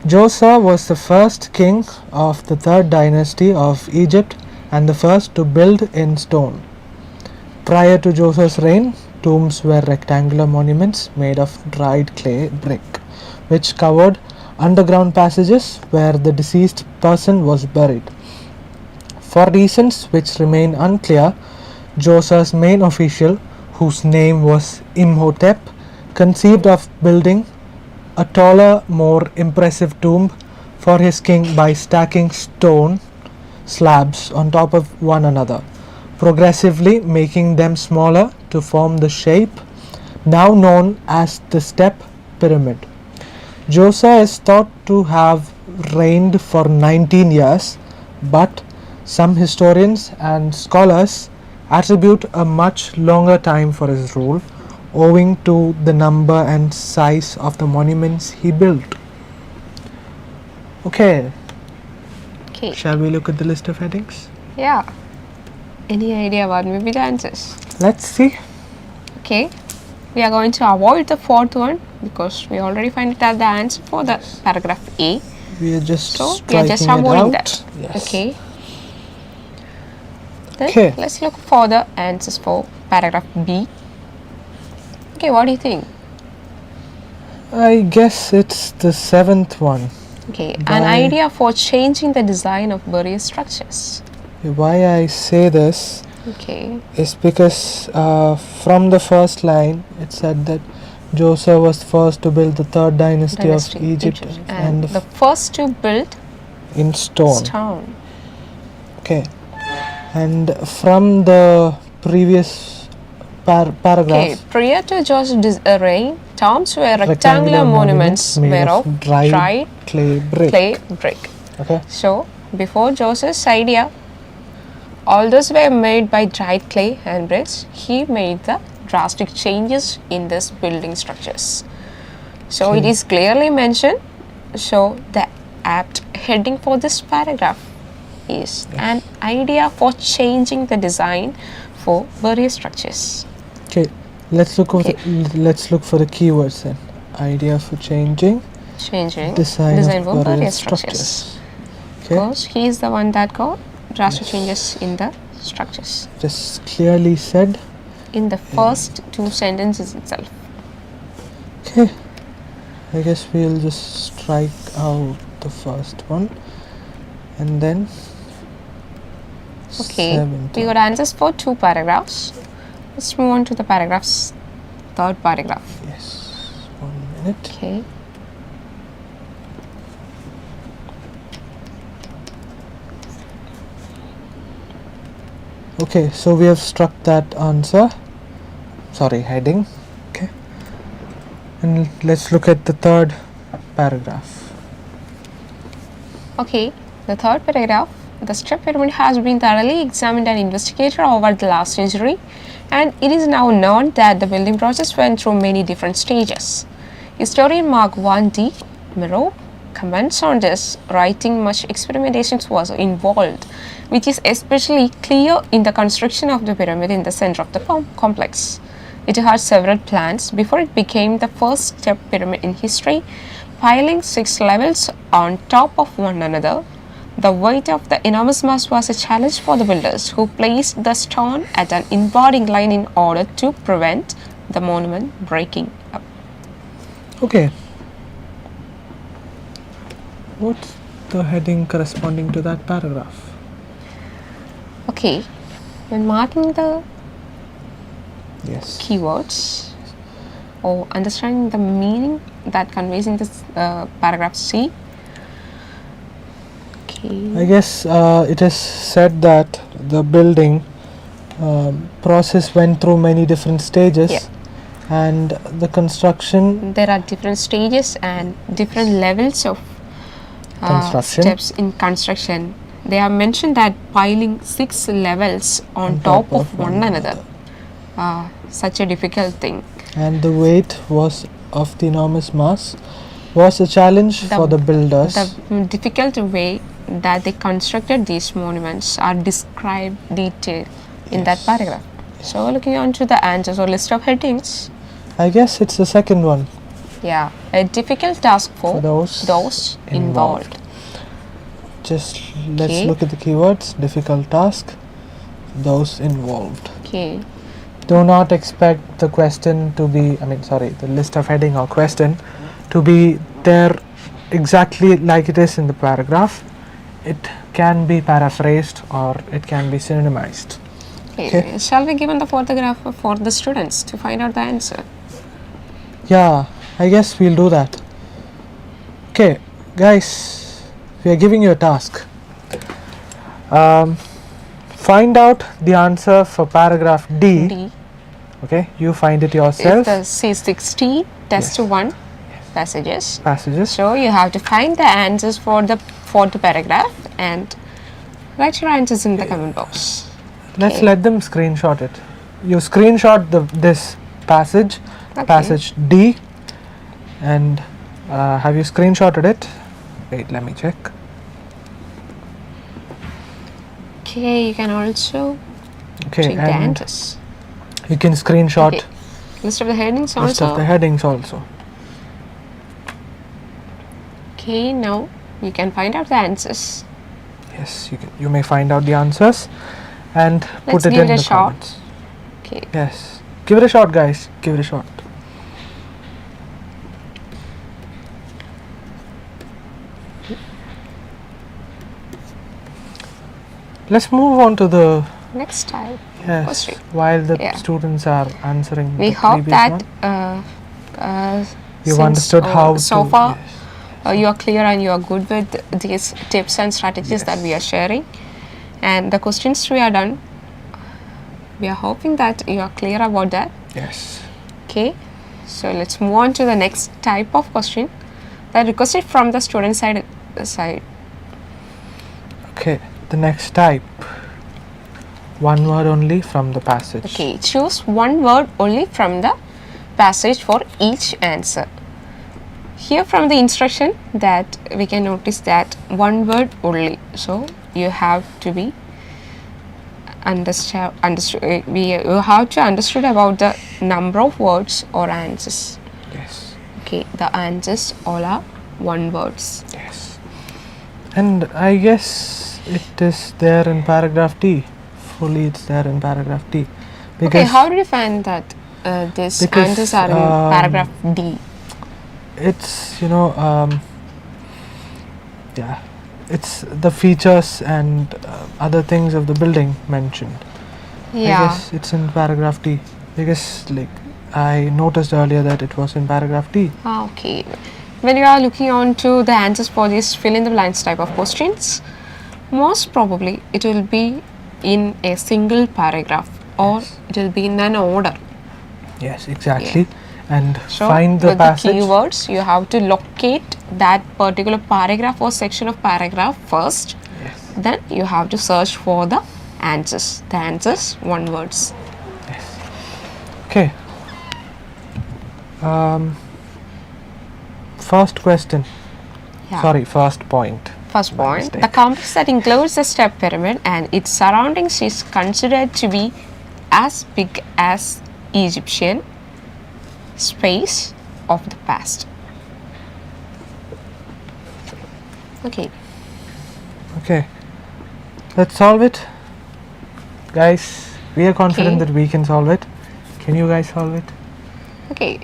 Djoser was the first king of the third dynasty of Egypt and the first to build in stone. Prior to Djoser's reign, tombs were rectangular monuments made of dried clay brick, which covered underground passages where the deceased person was buried. For reasons which remain unclear, Djoser's main official, whose name was Imhotep, conceived of building a taller, more impressive tomb for his king by stacking stone slabs on top of one another, progressively making them smaller to form the shape now known as the Step Pyramid. Djoser is thought to have reigned for 19 years, but some historians and scholars attribute a much longer time for his rule, owing to the number and size of the monuments he built. Okay, Okay. shall we look at the list of headings? Yeah. Any idea what may be the answers? Let's see. Okay. We are going to avoid the fourth one because we already find it as the answer for the paragraph A. We are just So we are striking just it avoiding out. that. Yes. Okay. Then Okay. let's look for the answers for paragraph B. Okay, what do you think? I guess it's the seventh one. Okay, an By- idea for changing the design of various structures. Why I say this Okay. is because from the first line it said that Djoser was first to build the third dynasty of Egypt And and the first to build in stone. stone. Okay, and from the previous Okay, paragraph, prior to Joseph's reign, tombs were rectangular monuments made made of dried clay brick. clay brick. Okay, So, before Joseph's idea, all those were made by dried clay and bricks. He made the drastic changes in this building structures. So, it is clearly mentioned. So, the apt heading for this paragraph is an idea for changing the design for various structures. okay. Let's look for the keywords then. Idea for changing Changing design for of various structures. Okay, Because he is the one that got drastic changes in the structures. just clearly said. In the first two sentences itself. Okay, I guess we'll just strike out the first one and then Okay, seventh we one. got answers for two paragraphs. Let's move on to the paragraphs. Third paragraph. Yes, 1 minute. Okay. Okay, so we have struck that answer. Sorry, heading. Okay, and let's look at the third paragraph. Okay, the third paragraph. The step pyramid has been thoroughly examined and investigated over the last century, and it is now known that the building process went through many different stages. Historian Mark 1D. Miro comments on this, writing much experimentation was involved, which is especially clear in the construction of the pyramid in the center of the complex. It had several plans before it became the first step pyramid in history, piling 6 levels on top of one another. The weight of the enormous mass was a challenge for the builders, who placed the stone at an inverting line in order to prevent the monument breaking up. Okay, what's the heading corresponding to that paragraph? Okay, when marking the Yes. keywords or understanding the meaning that conveys in this paragraph C. Okay. I guess it is said that the building process went through many different stages, Yeah. and the construction There are different stages and different levels of Construction. steps in construction. They have mentioned that piling 6 levels on top of one another. Such a difficult thing. and the weight was of the enormous mass was a challenge for the builders. The difficult way that they constructed these monuments are described detailed in that paragraph. So looking on to the answers or list of headings. I guess it's the second one. Yeah, a difficult task for, For those involved. Just let's Okay. look at the keywords. Difficult task, those involved. Okay. Do not expect the question to be, the list of heading or question to be there exactly like it is in the paragraph. It can be paraphrased or it can be synonymized. Okay. Shall we give the photograph for the students to find out the answer? Yeah, I guess we'll do that. Okay, guys, we are giving you a task. Find out the answer for paragraph D, D. Okay, you find it It's yourself. the C60 test Yes. 1 passages. Passages. So you have to find the answers for the paragraph and write your answers in the comment box. Let's Okay. let them screenshot it. You screenshot this passage, Okay. passage D, and have you screenshotted it? Wait, let me check. Okay, you can also Okay, check the and answers. you can screenshot Okay. List of the headings list also. of the headings also. Okay, now you can find out the answers. Yes, you may find out the answers and Let's put it give in it a the shot. comments. Okay. Yes, give it a shot, guys. Give it a shot. Let's move on to the Next time. yes. Question. While the Yeah. students are answering, We the hope previous that one, you've since, understood how so to, far yes. you are clear and you are good with these tips and strategies that we are sharing, and the questions we are done. We are hoping that you are clear about that. Yes. Okay, so let's move on to the next type of question that requested from the student side. Okay. The next type. One word only from the passage. Okay, choose one word only from the passage for each answer. Here from the instruction that we can notice that one word only. So you have to be you have to understood about the number of words or answers. Yes. Okay, the answers all are one words. Yes. And I guess it is there in paragraph D. Fully it's there in paragraph D. Okay, how did you find that these because, answers are in paragraph D? it's yeah, it's the features and other things of the building mentioned. I Yeah. guess it's in paragraph D because like I noticed earlier that it was in paragraph D. Okay. When you are looking on to the answers for these fill in the blanks type of questions, most probably it will be in a single paragraph or it will be in an order. Yes, exactly. And So find the with passage. the keywords, you have to locate that particular paragraph or section of paragraph first. Yes. Then you have to search for the answers. The answers, one words. Okay. First question. Yeah. Sorry, first point. First My point, mistake. the complex that includes the step pyramid and its surroundings is considered to be as big as Egyptian space of the past. Okay, Okay. Let's solve it. Guys, we are confident Okay. that we can solve it. Can you guys solve it? okay.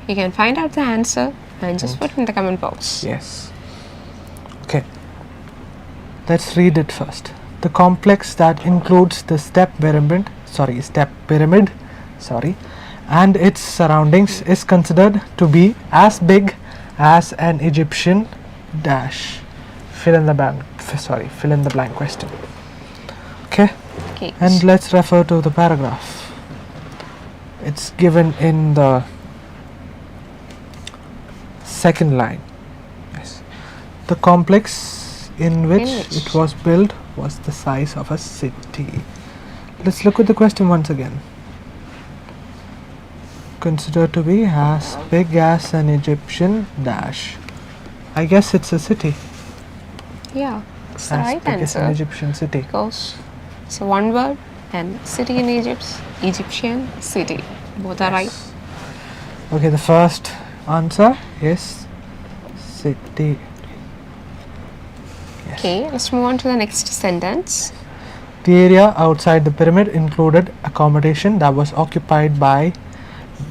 You can find out the answer and just put in the comment box. Yes. Okay. Let's read it first. The complex that includes the step pyramid, and its surroundings is considered to be as big as an Egyptian dash. Fill in the blank question. Okay. Okay, And let's refer to the paragraph. It's given in the second line. Yes. The complex in which it was built was the size of a city. Let's look at the question once again. Considered to be as big as an Egyptian dash. I guess it's a city. yeah, it's the As right big as an answer Egyptian city. because it's a one word and city in Egypt, Egyptian city. Both are right. Okay, the first answer is city. Yes. Okay, let's move on to the next sentence. The area outside the pyramid included accommodation that was occupied by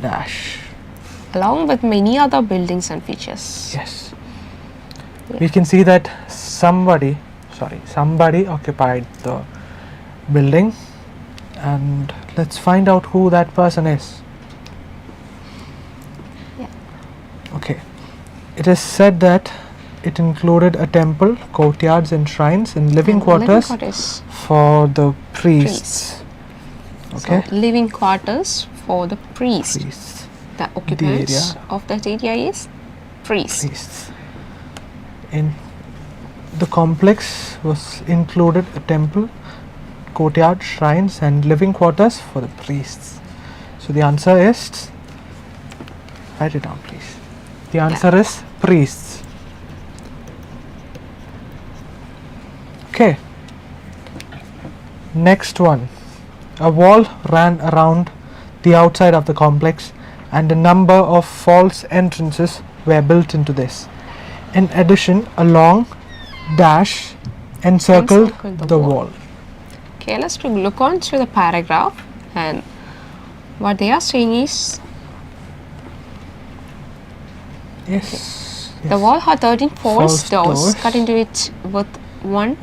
dash. Along with many other buildings and features. Yes. We can see that somebody occupied the building, and let's find out who that person is. Yeah. Okay. It is said that it included a temple, courtyards and shrines and living quarters for the priests. Okay. So, living quarters for the priest. Priests. The occupants area. of that area is priests. Priests. In the complex was included a temple, courtyard, shrines, and living quarters for the priests. So the answer is, write it down, please. The answer is priests. Okay. Next one. A wall ran around the outside of the complex, and a number of false entrances were built into this. In addition, a long dash encircled the wall. Okay, let's look on to the paragraph, and what they are saying is Yes. the wall had 13 false False doors doors. cut into it with one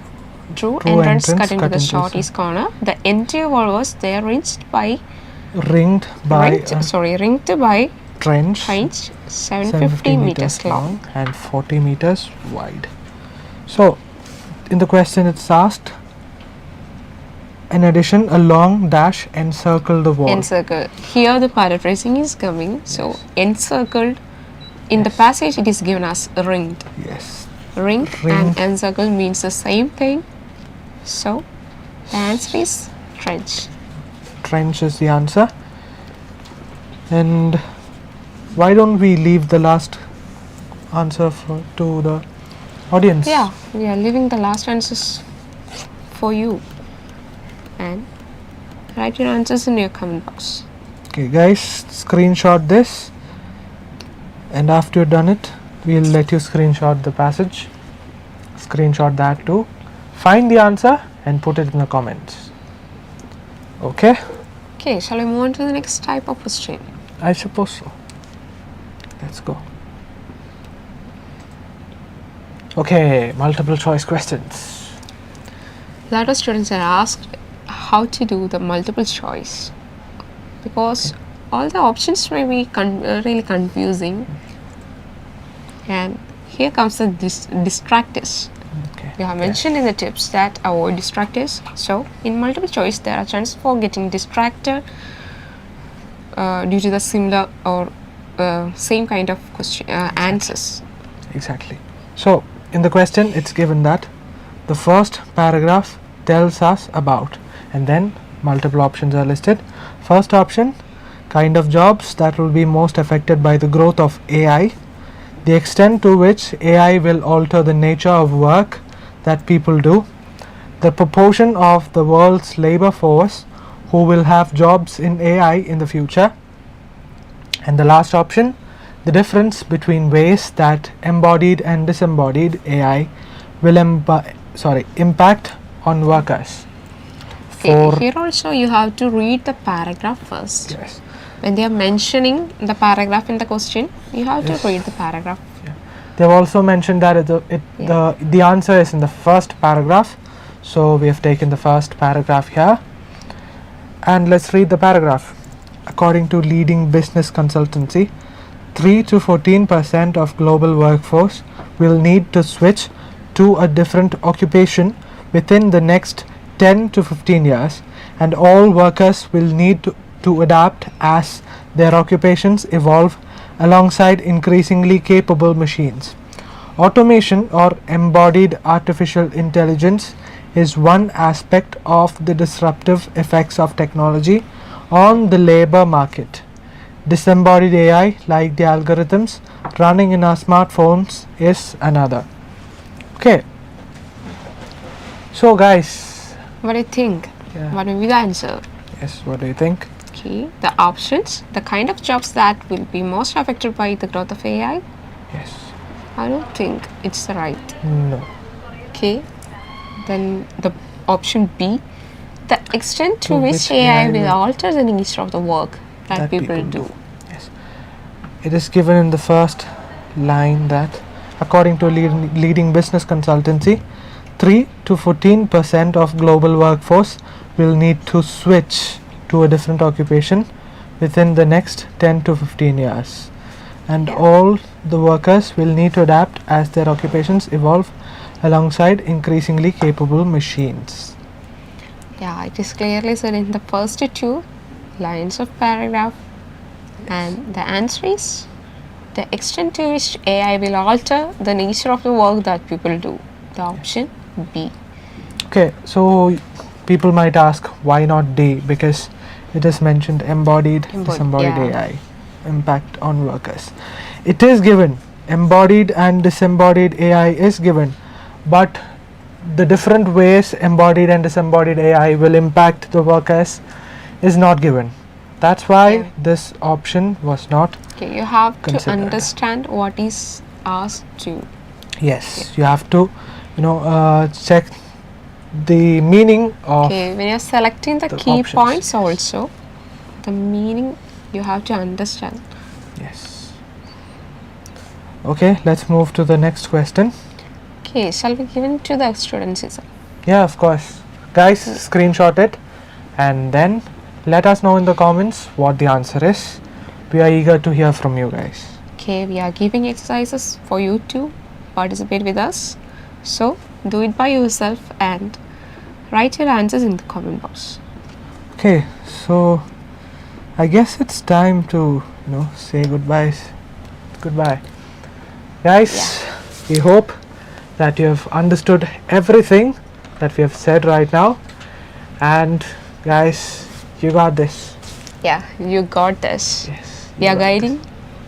true True entrance entrance cut into cut the into shortest corner. The entire wall was there ringed by Ringed by a ringed by trench 750 meters long. and 40 meters wide. So, in the question it's asked, in addition, a long dash encircled the wall. Encircle. Here the paraphrasing is coming. So encircled. In the passage it is given as ringed. Yes. Ringed Ringed. and encircled means the same thing. So the answer is trench. Trench is the answer. And why don't we leave the last answer to the audience? Yeah, we are leaving the last answers for you. And write your answers in your comment box. Okay, guys, screenshot this, and after you've done it, we'll let you screenshot the passage. Screenshot that too. Find the answer and put it in the comments. Okay? Okay, shall we move on to the next type of question? I suppose so. Let's go. Okay, multiple choice questions. A lot of students are asked how to do the multiple choice because all the options may be really confusing, and here comes the distractors. Okay. You have mentioned in the tips that avoid distractors. So in multiple choice there are chances for getting distracted due to the similar or same kind of question answers. Exactly. So, in the question, it's given that the first paragraph tells us about, and then multiple options are listed. First option, kind of jobs that will be most affected by the growth of AI, the extent to which AI will alter the nature of work that people do, the proportion of the world's labor force who will have jobs in AI in the future, and the last option, the difference between ways that embodied and disembodied AI will impact on workers. Okay, here also you have to read the paragraph first. Yes. When they are mentioning the paragraph in the question, you have to read the paragraph. They've also mentioned that the answer is in the first paragraph, so we have taken the first paragraph here, and let's read the paragraph. According to leading business consultancy, 3 to 14% of global workforce will need to switch to a different occupation within the next 10 to 15 years, and all workers will need to adapt as their occupations evolve alongside increasingly capable machines. Automation or embodied artificial intelligence is one aspect of the disruptive effects of technology on the labor market. Disembodied AI, like the algorithms running in our smartphones, is another. Okay. So guys, What do you think? Yeah. What will be the answer? yes, what do you think? Okay, the options, the kind of jobs that will be most affected by the growth of AI. Yes. I don't think it's the right. No. Okay, then the option B, the extent to To which which AI AI will will- alter the nature of the work that people do. Yes. It is given in the first line that according to leading business consultancy, 3 to 14% of global workforce will need to switch to a different occupation within the next 10 to 15 years, and all the workers will need to adapt as their occupations evolve alongside increasingly capable machines. Yeah, it is clearly said in the first two. lines of paragraph, and the answer is the extent to which AI will alter the nature of the work that people do. The option B. Okay, so people might ask why not D, because it is mentioned embodied, disembodied yeah. AI impact on workers. It is given, embodied and disembodied AI is given, but the different ways embodied and disembodied AI will impact the workers is not given. That's why this option was not. Okay, you have to Consider. understand what is asked to. Yes, you have to, check the meaning of. Okay, when you're selecting the the key options. points also, the meaning you have to understand. Yes. Okay, let's move to the next question. Okay, shall we give it to the students itself? Yeah, of course. Guys, screenshot it and then let us know in the comments what the answer is. We are eager to hear from you guys. Okay, we are giving exercises for you to participate with us. So do it by yourself and write your answers in the comment box. Okay, so I guess it's time to say goodbyes. Goodbye, guys. We hope that you have understood everything that we have said right now, and guys, you got this. Yeah, you got this. Yes, We are guiding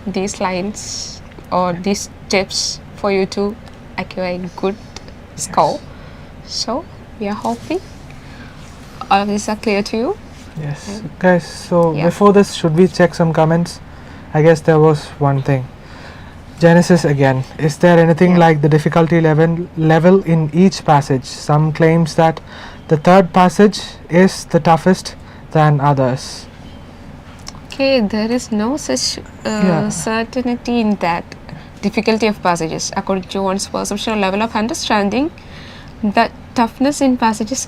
these lines or these tips for you to acquire a good score. So we are hoping all of these are clear to you. Yes, guys. So Yeah. before this, should we check some comments? I guess there was one thing. Genesis again. Is there anything like the difficulty level in each passage? Some claims that the third passage is the toughest than others. Okay, there is no such certainty in that difficulty of passages. According to one's perception or level of understanding, the toughness in passages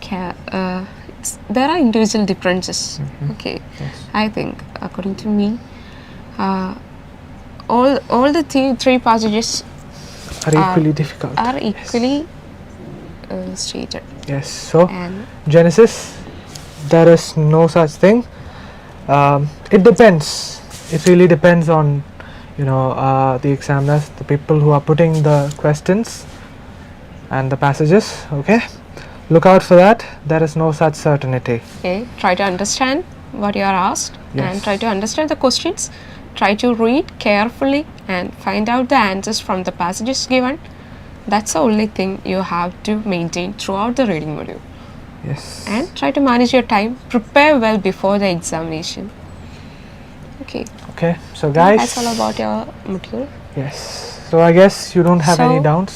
there are individual differences. Okay, I think according to me, all the three passages Are equally difficult. are equally stated. Yes. So And Genesis, there is no such thing. It depends. It really depends on the examiners, the people who are putting the questions and the passages. Okay, look out for that. There is no such certainty. okay, try to understand what you are asked and Yes. try to understand the questions. Try to read carefully and find out the answers from the passages given. That's the only thing you have to maintain throughout the reading module. Yes. And try to manage your time. Prepare well before the examination. Okay, Okay. So guys. that's all about your module. Yes. So I guess you don't have any So- doubts.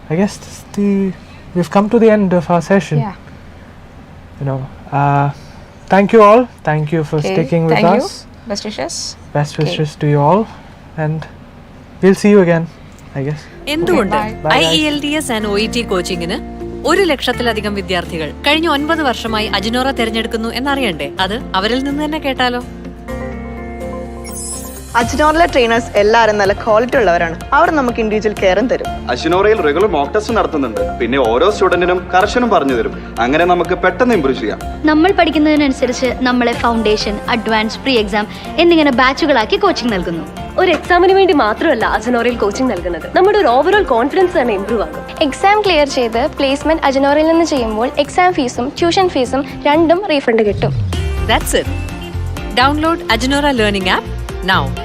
I guess we've come to the end of our session. Yeah. Thank you all. Thank you for Okay, sticking with thank us. you. Best wishes. Best wishes to you all, and we'll see you again, I guess. എന്തുകൊണ്ട് bye. Bye, guys. IELTS and OET കോച്ചിങ്ങിന് 1,00,000-ലധികം വിദ്യാർത്ഥികൾ കഴിഞ്ഞ 9 വർഷമായി അജിനോറ തിരഞ്ഞെടുക്കുന്നു എന്നറിയണ്ടേ? അത് അവരിൽ നിന്ന് തന്നെ കേട്ടാലോ? അജിനോറിലെ ട്രെയിനേഴ്സ് എല്ലാവരും നല്ല ക്വാളിറ്റി ഉള്ളവരാണ്. അവർ നമുക്ക് ഇൻഡിവിജ്വൽ കെയറും തരും. അജിനോറയിൽ റെഗുലർ മോക്ക് ടെസ്റ്റ് നടത്തുന്നുണ്ട്. പിന്നെ ഓരോ സ്റ്റുഡന്റിനും കറക്ഷനും പറഞ്ഞു തരും. അങ്ങനെ നമുക്ക് പെട്ടെന്ന് ഇംപ്രൂവ് ചെയ്യാം. നമ്മൾ പഠിക്കുന്നതിനനുസരിച്ച് നമ്മളെ ഫൗണ്ടേഷൻ, അഡ്വാൻസ്, പ്രീ എക്സാം എന്നിങ്ങനെ ബാച്ചുകളാക്കി കോച്ചിങ് നൽകുന്നു. ഒരു എക്സാമിന് വേണ്ടി മാത്രമല്ല അജനോറയിൽ കോച്ചിങ് നൽകുന്നത്, നമ്മുടെ ഒരു ഓവറോൾ കോൺഫിഡൻസ് തന്നെ ഇംപ്രൂവ് ആകും. എക്സാം ക്ലിയർ ചെയ്ത് പ്ലേസ്മെന്റ് അജിനോറയിൽ നിന്ന് ചെയ്യുമ്പോൾ എക്സാം ഫീസും ട്യൂഷൻ ഫീസും രണ്ടും റീഫണ്ട് കിട്ടും. That's it. Download Ajinora Learning app now.